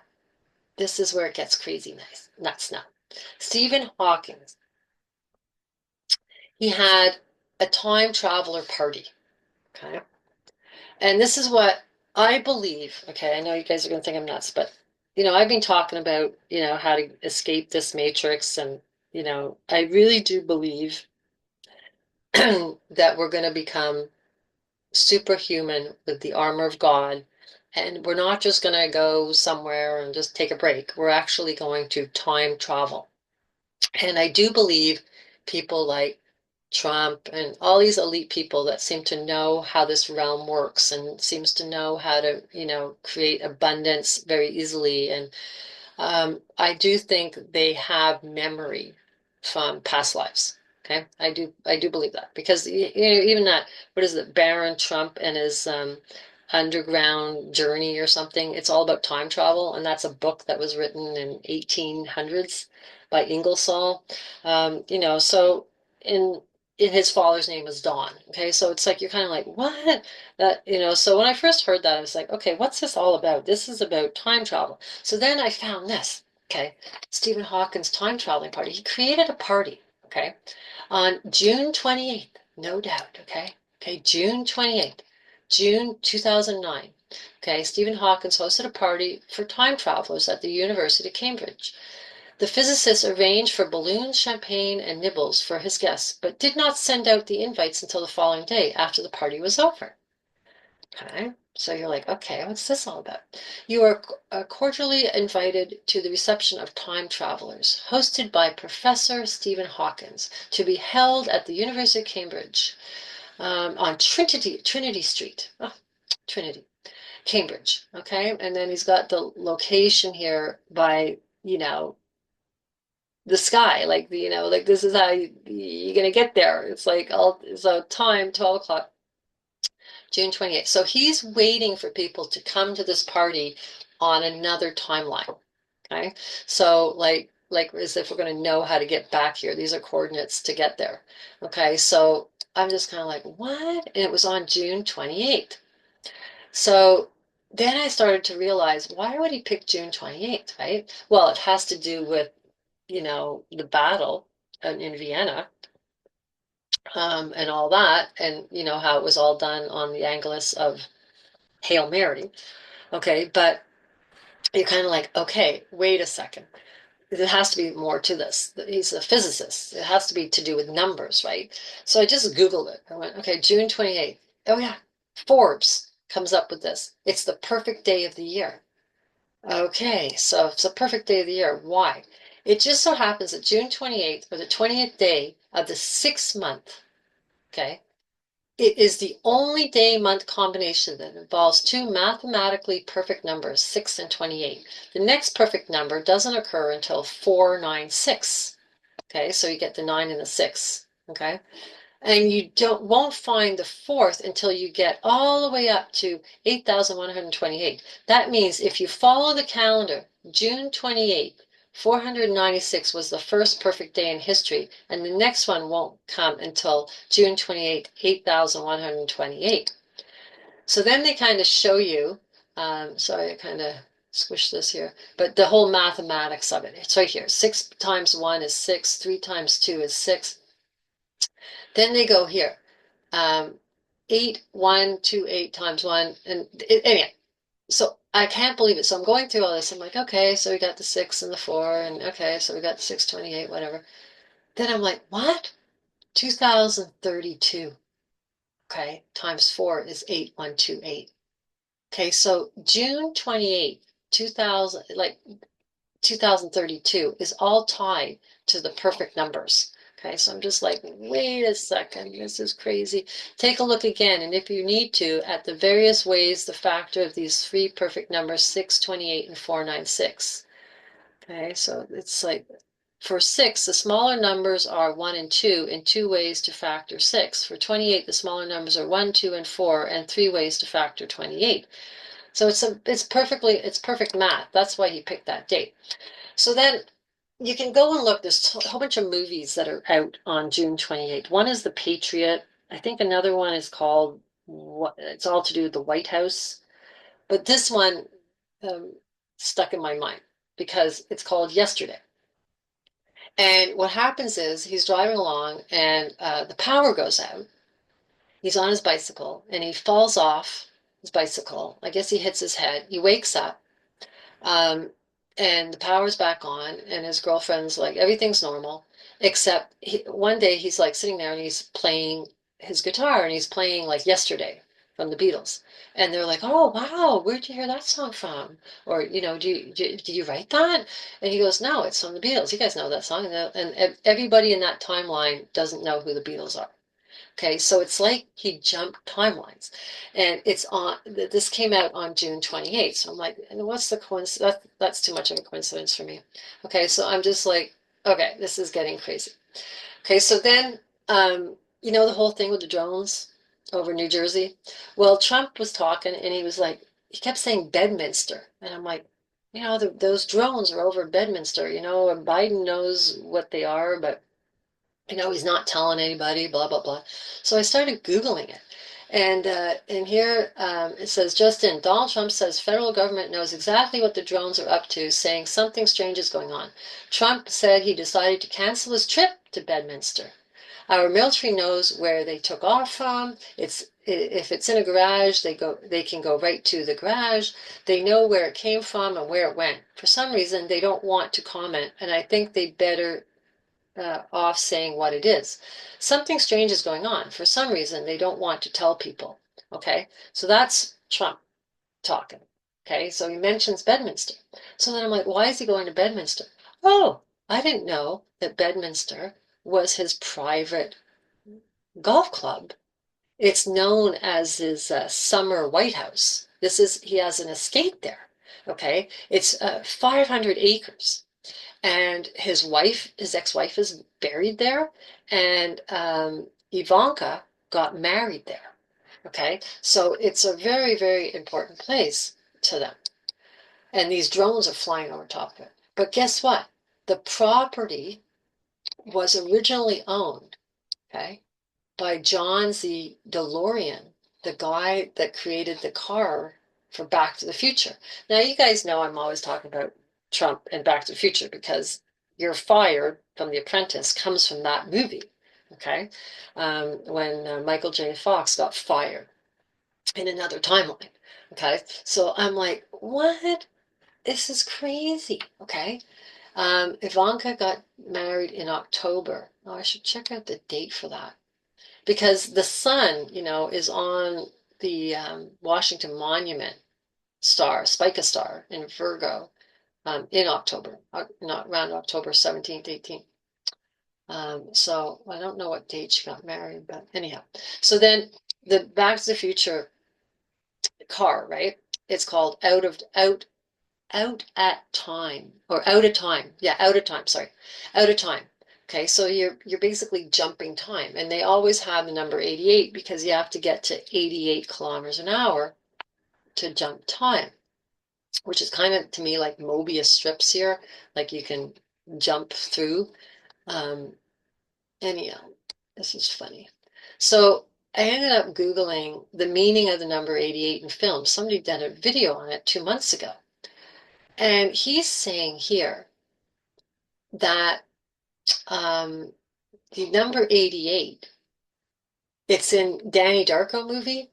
this is where it gets crazy nice, nuts now. Stephen Hawking, he had a time traveler party. Okay. And this is what I believe. Okay, I know you guys are going to think I'm nuts, but you know, I've been talking about, you know, how to escape this matrix, and you know, I really do believe that we're going to become superhuman with the armor of God, and we're not just going to go somewhere and just take a break. We're actually going to time travel. And I do believe people like Trump and all these elite people that seem to know how this realm works and seems to know how to, you know, create abundance very easily. And I do think they have memory from past lives. Okay, I do believe that because you know, even that, what is it, Baron Trump and his underground journey or something. It's all about time travel, and that's a book that was written in 1800s by Ingersoll. You know, so in his father's name was Don. Okay, so it's like you're kind of like, what? That, you know, so when I first heard that, I was like, okay, what's this all about? This is about time travel. So then I found this, okay, Stephen Hawking's time traveling party. He created a party, okay, on June 28th, no doubt, okay? Okay, June 28th, June 2009. Okay, Stephen Hawking hosted a party for time travelers at the University of Cambridge. The physicist arranged for balloons, champagne, and nibbles for his guests, but did not send out the invites until the following day after the party was over. Okay, so you're like, okay, what's this all about? You are cordially invited to the reception of time travelers, hosted by Professor Stephen Hawkins, to be held at the University of Cambridge on Trinity Street. Oh, Trinity, Cambridge. Okay, and then he's got the location here by, you know, the sky, like the, you know, like this is how you're gonna get there. It's like all, so time 12 o'clock. June 28th. So he's waiting for people to come to this party on another timeline. Okay. So like as if we're going to know how to get back here. These are coordinates to get there. Okay. So I'm just kind of like, what? And it was on June 28th. So then I started to realize, why would he pick June 28th, right? Well, it has to do with, you know, the battle in Vienna, and all that, and you know how it was all done on the Angelus of Hail Mary. Okay, but you're kind of like, okay, wait a second. There has to be more to this. He's a physicist. It has to be to do with numbers, right? So I just Googled it. I went, okay, June 28th. Oh, yeah. Forbes comes up with this. It's the perfect day of the year. Okay, so it's a perfect day of the year. Why? It just so happens that June 28th, or the 20th day of the 6th month, okay, it is the only day-month combination that involves two mathematically perfect numbers, 6 and 28. The next perfect number doesn't occur until 496. Okay, so you get the 9 and the 6. Okay, and you won't find the fourth until you get all the way up to 8,128. That means if you follow the calendar, June 28th, 496 was the first perfect day in history, and the next one won't come until June 28th, 8,128. So then they kind of show you, sorry, I kind of squished this here, but the whole mathematics of it. It's right here. 6 times 1 is 6, 3 times 2 is 6. Then they go here. 8, 1, 2, 8 times 1. And anyway, so I can't believe it. So I'm going through all this. I'm like, okay, so we got the 6 and the 4. And okay, so we got the 628, whatever. Then I'm like, what? 2032. Okay, times 4 is 8128. Okay, so June 28th, 2000, like 2032 is all tied to the perfect numbers. Okay, so I'm just like, wait a second, this is crazy. Take a look again, and if you need to, at the various ways the factor of these three perfect numbers, 6, 28, and 496. Okay, so it's like, for 6, the smaller numbers are 1 and 2 in 2 ways to factor 6. For 28, the smaller numbers are 1, 2, and 4, and 3 ways to factor 28. So it's perfect math. That's why he picked that date. So then you can go and look. There's a whole bunch of movies that are out on June 28th. One is The Patriot. I think another one is called, it's all to do with the White House. But this one um, stuck in my mind because it's called Yesterday. And what happens is he's driving along and the power goes out. He's on his bicycle and he falls off his bicycle. I guess he hits his head. He wakes up. Um, and the power's back on, and his girlfriend's like, everything's normal, except one day he's like sitting there and he's playing his guitar and he's playing like Yesterday from the Beatles. And they're like, oh, wow, where'd you hear that song from? Or, did you write that? And he goes, no, it's from the Beatles. You guys know that song. And everybody in that timeline doesn't know who the Beatles are. Okay, so it's like he jumped timelines. And this came out on June 28th. So I'm like, and what's the coincidence? That's too much of a coincidence for me. Okay, so I'm just like, okay, this is getting crazy. Okay, so then, the whole thing with the drones over New Jersey? Well, Trump was talking and he was like, he kept saying Bedminster. And I'm like, those drones are over Bedminster, and Biden knows what they are, but he's not telling anybody, blah, blah, blah. So I started Googling it. And here it says, just in, Donald Trump says federal government knows exactly what the drones are up to, saying something strange is going on. Trump said he decided to cancel his trip to Bedminster. Our military knows where they took off from. If it's in a garage, they can go right to the garage. They know where it came from and where it went. For some reason, they don't want to comment, and I think they better off saying what it is. Something strange is going on. For some reason, they don't want to tell people. Okay, so that's Trump talking. Okay, so he mentions Bedminster. So then I'm like, why is he going to Bedminster? Oh, I didn't know that Bedminster was his private golf club. It's known as his summer White House. He has an estate there. Okay, it's 500 acres. And his ex-wife is buried there, and Ivanka got married there. Okay, so it's a very, very important place to them. And these drones are flying over top of it. But guess what? The property was originally owned, okay, by John Z. DeLorean, the guy that created the car for Back to the Future. Now, you guys know I'm always talking about Trump and Back to the Future because You're Fired from The Apprentice comes from that movie, okay? When Michael J. Fox got fired in another timeline, okay? So I'm like, what? This is crazy, okay? Ivanka got married in October. Oh, I should check out the date for that because the sun, is on the Washington Monument star, Spica star in Virgo in October, not around October 17th, 18th. So I don't know what date she got married, but anyhow. So then the Back to the Future car, right? It's called Out at Time or Out of Time. Yeah, Out of Time. Sorry, Out of Time. Okay, so you're basically jumping time, and they always have the number 88 because you have to get to 88 kilometers an hour to jump time, which is kind of to me like Mobius strips here, like you can jump through. Um, anyhow, this is funny. So I ended up Googling the meaning of the number 88 in film. Somebody did a video on it 2 months ago. And he's saying here that the number 88, it's in Danny Darko movie.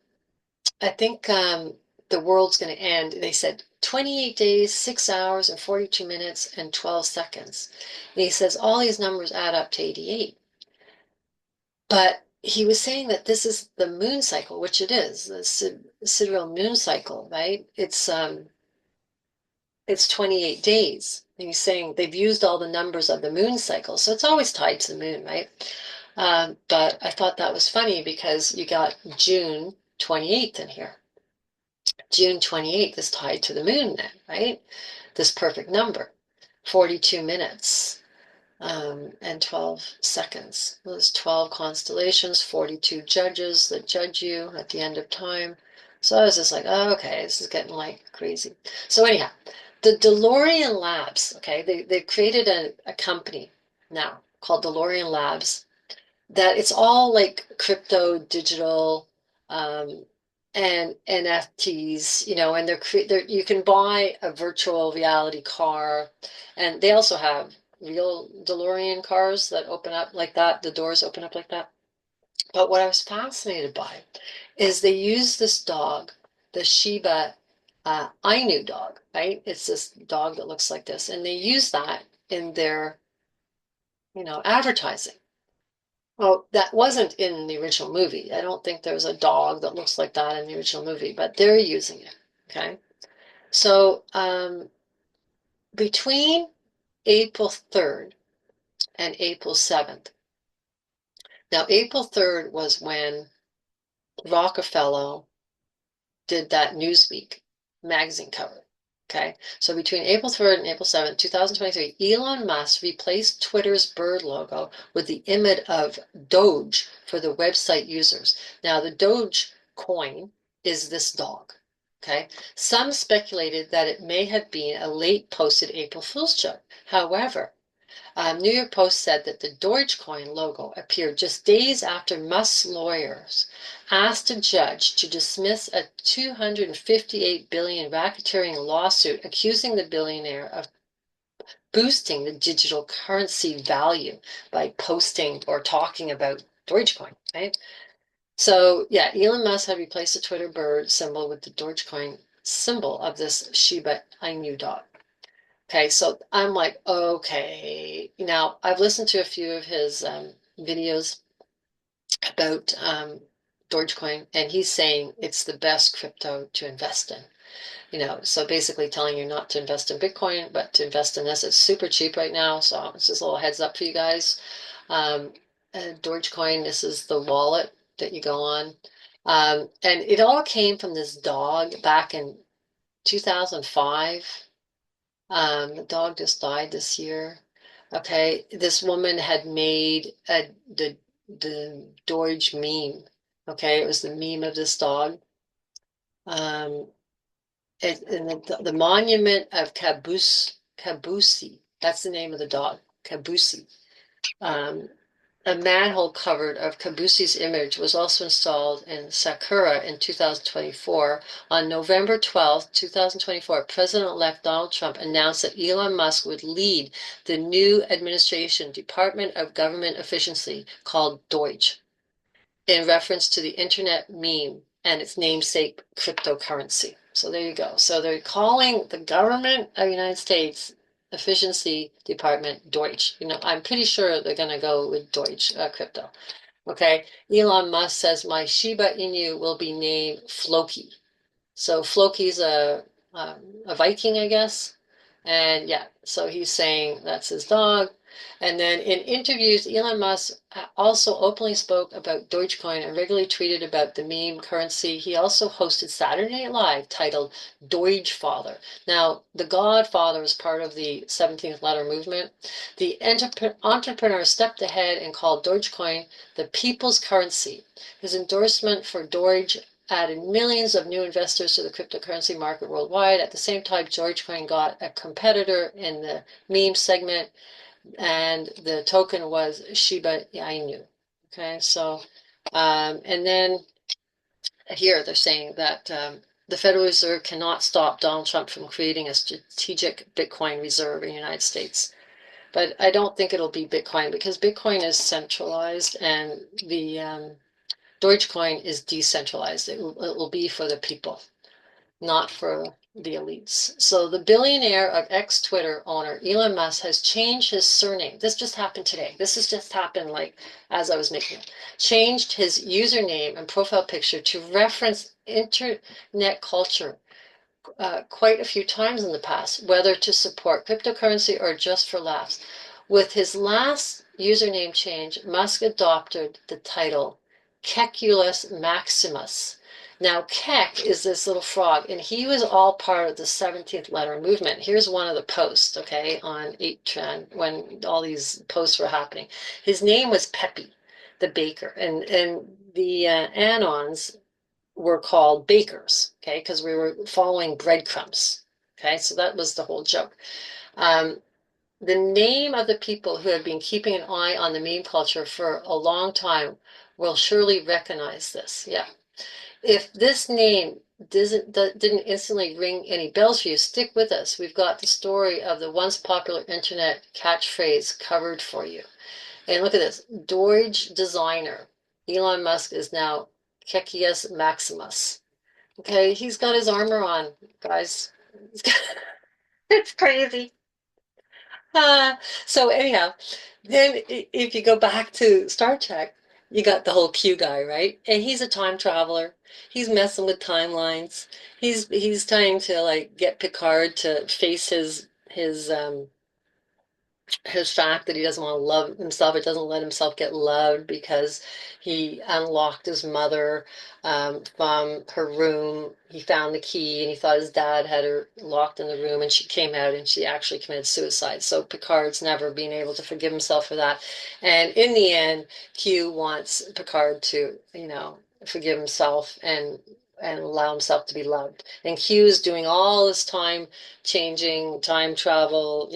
I think the world's going to end. They said 28 days, 6 hours, and 42 minutes, and 12 seconds. And he says all these numbers add up to 88. But he was saying that this is the moon cycle, which it is, the sidereal moon cycle, right? It's 28 days. And he's saying they've used all the numbers of the moon cycle, so it's always tied to the moon, right? But I thought that was funny because you got June 28th in here. June 28th is tied to the moon then, right? This perfect number, 42 minutes and 12 seconds. There's 12 constellations, 42 judges that judge you at the end of time. So I was just like, oh, okay, this is getting like crazy. So anyhow, the DeLorean Labs, okay, they've created a company now called DeLorean Labs that it's all like crypto, digital, um, and NFTs, and they're you can buy a virtual reality car, and they also have real DeLorean cars that open up like that, the doors open up like that. But what I was fascinated by is they use this dog, the Shiba Inu dog, right? It's this dog that looks like this, and they use that in their, advertising. Well, that wasn't in the original movie. I don't think there's a dog that looks like that in the original movie, but they're using it. Okay. So between April 3rd and April 7th, now April 3rd was when Rockefeller did that Newsweek magazine cover. Okay, so between April 3rd and April 7th, 2023, Elon Musk replaced Twitter's bird logo with the image of DOGE for the website users. Now, the DOGE coin is this dog. Okay, some speculated that it may have been a late posted April Fool's joke. However, New York Post said that the Dogecoin logo appeared just days after Musk's lawyers asked a judge to dismiss a $258 billion racketeering lawsuit accusing the billionaire of boosting the digital currency value by posting or talking about Dogecoin, right? So yeah, Elon Musk had replaced the Twitter bird symbol with the Dogecoin symbol of this Shiba Inu dog. Okay, so I'm like, okay. Now, I've listened to a few of his videos about Dogecoin, and he's saying it's the best crypto to invest in. So basically telling you not to invest in Bitcoin, but to invest in this. It's super cheap right now, so it's just a little heads up for you guys. Um, Dogecoin, this is the wallet that you go on. And it all came from this dog back in 2005. The dog just died this year. Okay, this woman had made the Doge meme. Okay, it was the meme of this dog. Um, and the monument of Cabusi. That's the name of the dog, Cabusi. Um, a manhole cover of Kabusi's image was also installed in Sakura in 2024. On November 12, 2024, President-elect Donald Trump announced that Elon Musk would lead the new administration Department of Government Efficiency called DOGE, in reference to the internet meme and its namesake cryptocurrency. So there you go. So they're calling the government of the United States efficiency department Deutsch. I'm pretty sure they're going to go with Deutsch crypto. Okay. Elon Musk says my Shiba Inu will be named Floki. So Floki's a Viking, I guess. And yeah, so he's saying that's his dog. And then in interviews, Elon Musk also openly spoke about Dogecoin and regularly tweeted about the meme currency. He also hosted Saturday Night Live titled Doge Father. Now, the Godfather was part of the 17th letter movement. The entrepreneur stepped ahead and called Dogecoin the people's currency. His endorsement for Doge added millions of new investors to the cryptocurrency market worldwide. At the same time, Dogecoin got a competitor in the meme segment, and the token was Shiba Inu. Okay, so, and then here they're saying that the Federal Reserve cannot stop Donald Trump from creating a strategic Bitcoin reserve in the United States. But I don't think it'll be Bitcoin because Bitcoin is centralized and the Dogecoin is decentralized. It will be for the people, not for the elites. So the billionaire of ex-Twitter owner Elon Musk has changed his surname. This just happened today. This has just happened like as I was making it. Changed his username and profile picture to reference internet culture quite a few times in the past, whether to support cryptocurrency or just for laughs. With his last username change, Musk adopted the title Kekulus Maximus. Now, Kek is this little frog, and he was all part of the 17th letter movement. Here's one of the posts, okay, on 8chan when all these posts were happening. His name was Pepe, the baker, and the Anons were called bakers, okay, because we were following breadcrumbs. Okay, so that was the whole joke. The name of the people who have been keeping an eye on the meme culture for a long time will surely recognize this. Yeah. If this name didn't instantly ring any bells for you, stick with us. We've got the story of the once popular internet catchphrase covered for you. And look at this, DOGE designer. Elon Musk is now Kekius Maximus. Okay, he's got his armor on, guys. It's crazy. Uh, so anyhow, then if you go back to Star Trek, you got the whole Q guy, right? And he's a time traveler. He's messing with timelines. He's trying to like get Picard to face his fact that he doesn't want to love himself. It doesn't let himself get loved because he unlocked his mother from her room. He found the key and he thought his dad had her locked in the room, and she came out and she actually committed suicide. So Picard's never been able to forgive himself for that. And in the end, Q wants Picard to, forgive himself and allow himself to be loved. And Q is doing all this time changing time travel,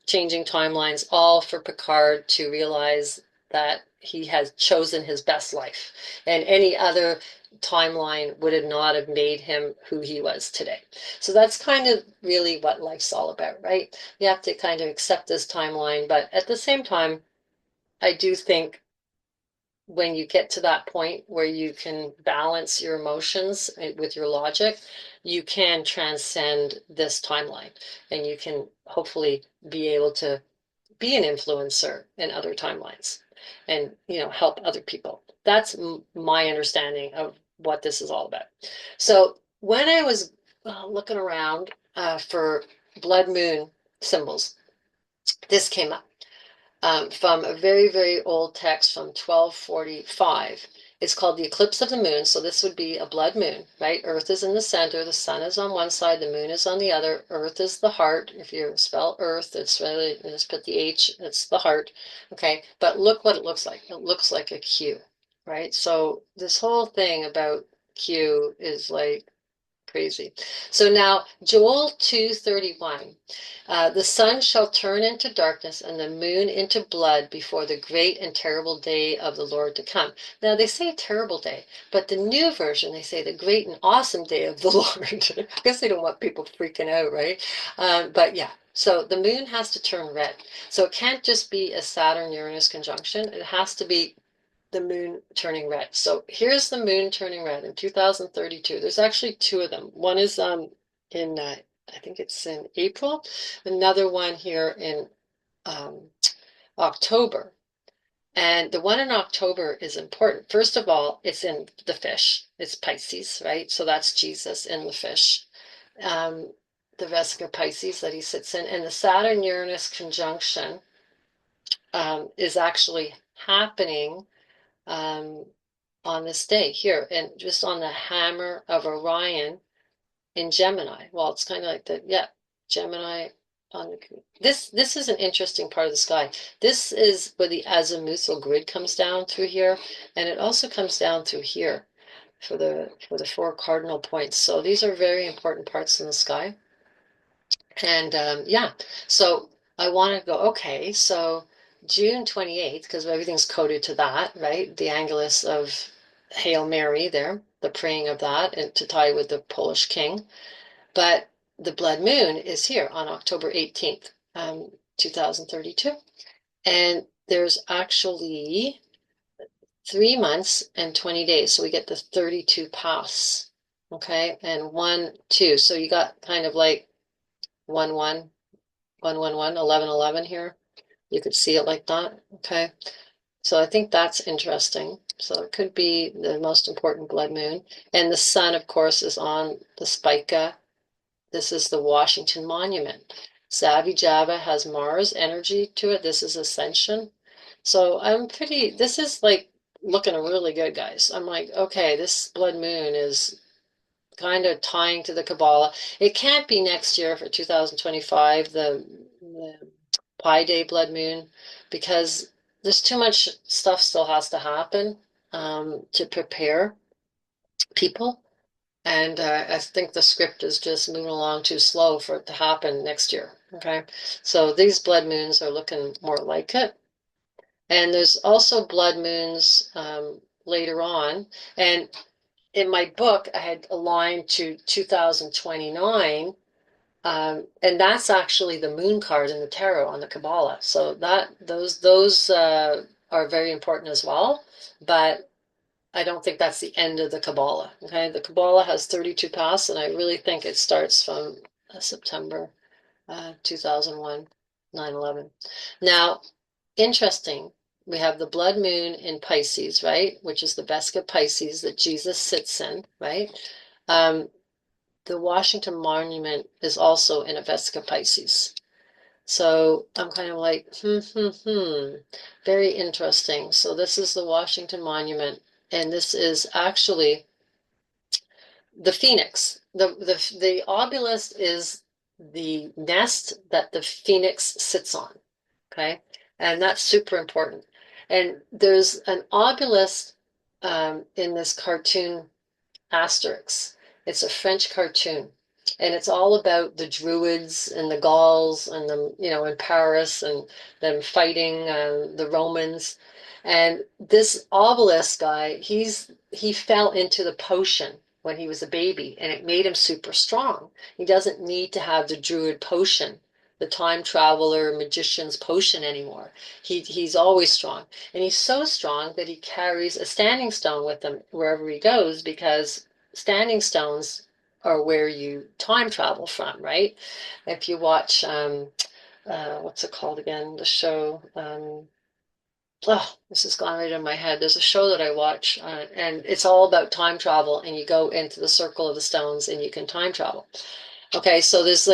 changing timelines, all for Picard to realize that he has chosen his best life. And any other timeline would have not have made him who he was today. So that's kind of really what life's all about, right? You have to kind of accept this timeline, but at the same time, I do think when you get to that point where you can balance your emotions with your logic, you can transcend this timeline and you can hopefully be able to be an influencer in other timelines and, help other people. That's my understanding of what this is all about. So when I was looking around for blood moon symbols, this came up from a very, very old text from 1245. It's called the eclipse of the moon. So this would be a blood moon, right? Earth is in the center. The sun is on one side. The moon is on the other. Earth is the heart. If you spell Earth, it's really, just put the H, it's the heart. Okay. But look what it looks like. It looks like a Q, right? So this whole thing about Q is like crazy. So now Joel 2:31, the sun shall turn into darkness and the moon into blood before the great and terrible day of the Lord to come. Now they say terrible day, but the new version, they say the great and awesome day of the Lord. I guess they don't want people freaking out, right? But yeah, so the moon has to turn red. So it can't just be a Saturn-Uranus conjunction. It has to be the moon turning red. So here's the moon turning red in 2032. There's actually two of them. One is in I think it's in April. Another one here in um, October. And the one in October is important. First of all, it's in the fish. It's Pisces, right? So that's Jesus in the fish. Um, the Vesica Pisces that he sits in. And the Saturn-Uranus conjunction is actually happening um, on this day here, and just on the hammer of Orion in Gemini. Well, it's kind of like the, yeah, Gemini on the, this is an interesting part of the sky. This is where the azimuthal grid comes down through here, and it also comes down through here for the four cardinal points. So these are very important parts in the sky. And yeah, so I want to go, okay, so June 28th, because everything's coded to that, right? The Angelus of Hail Mary there, the praying of that, and to tie with the Polish king. But the blood moon is here on October 18th, 2032. And there's actually 3 months and 20 days. So we get the 32 pass Okay, and 1, 2. So you got kind of like 1, 1, 1, 1, 1, 11, 11 here. You could see it like that. Okay, so I think that's interesting. So it could be the most important blood moon. And the sun, of course, is on the Spica. This is the Washington Monument. Savvy Java has Mars energy to it. This is Ascension. So this is like looking really good, guys. I'm like, okay, this blood moon is kind of tying to the Cabala. It can't be next year for 2025, the Pi Day blood moon, because there's too much stuff still has to happen to prepare people. And I think the script is just moving along too slow for it to happen next year. Okay. So these blood moons are looking more like it. And there's also blood moons later on. And in my book, I had aligned to 2029. And that's actually the moon card in the tarot on the Cabala. So those are very important as well. But I don't think that's the end of the Cabala. Okay, the Cabala has 32 paths, and I really think it starts from September 2001, 9/11. Now, interesting, we have the blood moon in Pisces, right? Which is the Vesica Pisces that Jesus sits in, right? Um, the Washington Monument is also in a Vesica Pisces. So I'm kind of like, very interesting. So this is the Washington Monument, and this is actually the phoenix. The obelisk is the nest that the phoenix sits on. Okay, and that's super important. And there's an obelisk in this cartoon Asterix. It's a French cartoon, and it's all about the Druids and the Gauls and in Paris and them fighting the Romans. And this obelisk guy, he fell into the potion when he was a baby, and it made him super strong. He doesn't need to have the Druid potion, the time traveler magician's potion anymore. He's always strong. And he's so strong that he carries a standing stone with him wherever he goes, because standing stones are where you time travel from, right? If you watch, what's it called again? The show. Oh, this has gone right in my head. There's a show that I watch, and it's all about time travel, and you go into the circle of the stones and you can time travel. Okay, so this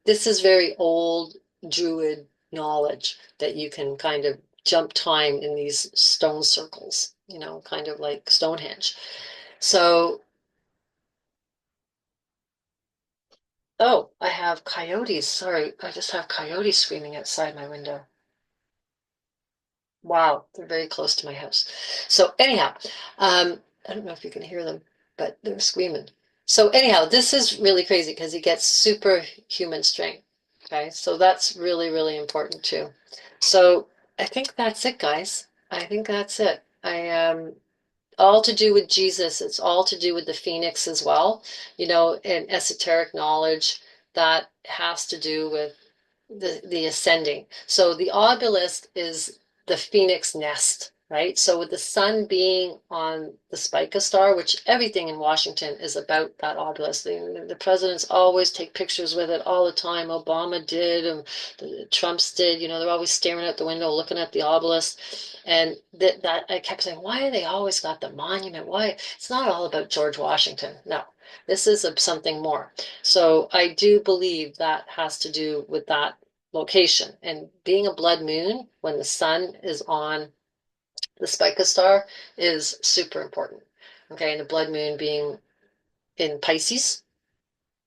is very old Druid knowledge that you can kind of jump time in these stone circles, kind of like Stonehenge. So, oh, I have coyotes. Sorry, I just have coyotes screaming outside my window. Wow, they're very close to my house. So anyhow, I don't know if you can hear them, but they're screaming. So anyhow, this is really crazy because he gets superhuman strength. Okay, so that's really, really important too. So I think that's it, guys. I think that's it. All to do with Jesus. It's all to do with the Phoenix as well. And esoteric knowledge that has to do with the ascending. So the obelisk is the phoenix nest, right? So with the sun being on the Spica star, which everything in Washington is about that obelisk. The presidents always take pictures with it all the time. Obama did, and the Trumps did. They're always staring out the window, looking at the obelisk. And that I kept saying, why are they always got the monument? Why? It's not all about George Washington. No, this is something more. So I do believe that has to do with that location. And being a blood moon when the sun is on the Spica star is super important. Okay, and the blood moon being in Pisces,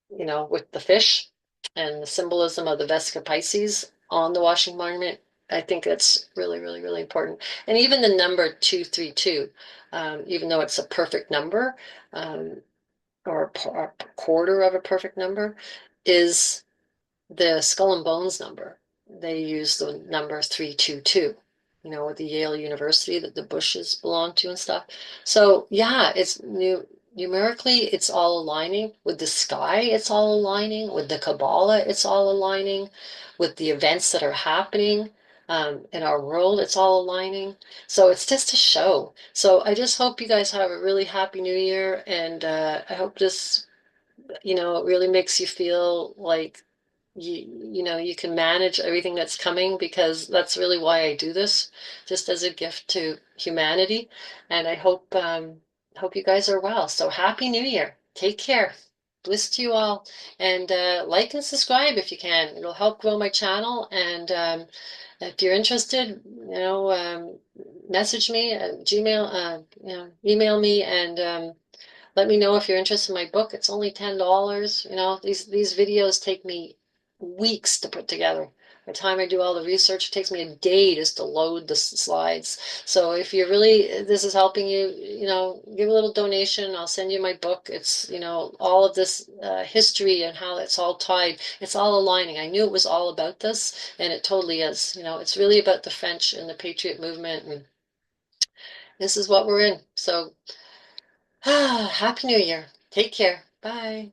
with the fish and the symbolism of the Vesica Pisces on the Washington Monument. I think that's really, really, really important. And even the number 232, even though it's a perfect number, or a quarter of a perfect number, is the skull and bones number. They use the number 322, with the Yale University that the Bushes belong to and stuff. So yeah, numerically, it's all aligning with the sky. It's all aligning with the Kabbalah. It's all aligning with the events that are happening. in our world. It's all aligning. So it's just a show. So I just hope you guys have a really happy new year. And I hope this, it really makes you feel like you can manage everything that's coming, because that's really why I do this, just as a gift to humanity. And I hope you guys are well. So happy New Year. Take care. Bliss to you all. And like and subscribe if you can. It'll help grow my channel. And if you're interested, message me at Gmail, email me, and let me know if you're interested in my book. It's only $10. These videos take me weeks to put together. By the time I do all the research, it takes me a day just to load the slides. So if you're really, this is helping you, give a little donation. I'll send you my book. It's, all of this history and how it's all tied. It's all aligning. I knew it was all about this, and it totally is. It's really about the French and the Patriot movement, and this is what we're in. So Happy New Year. Take care. Bye.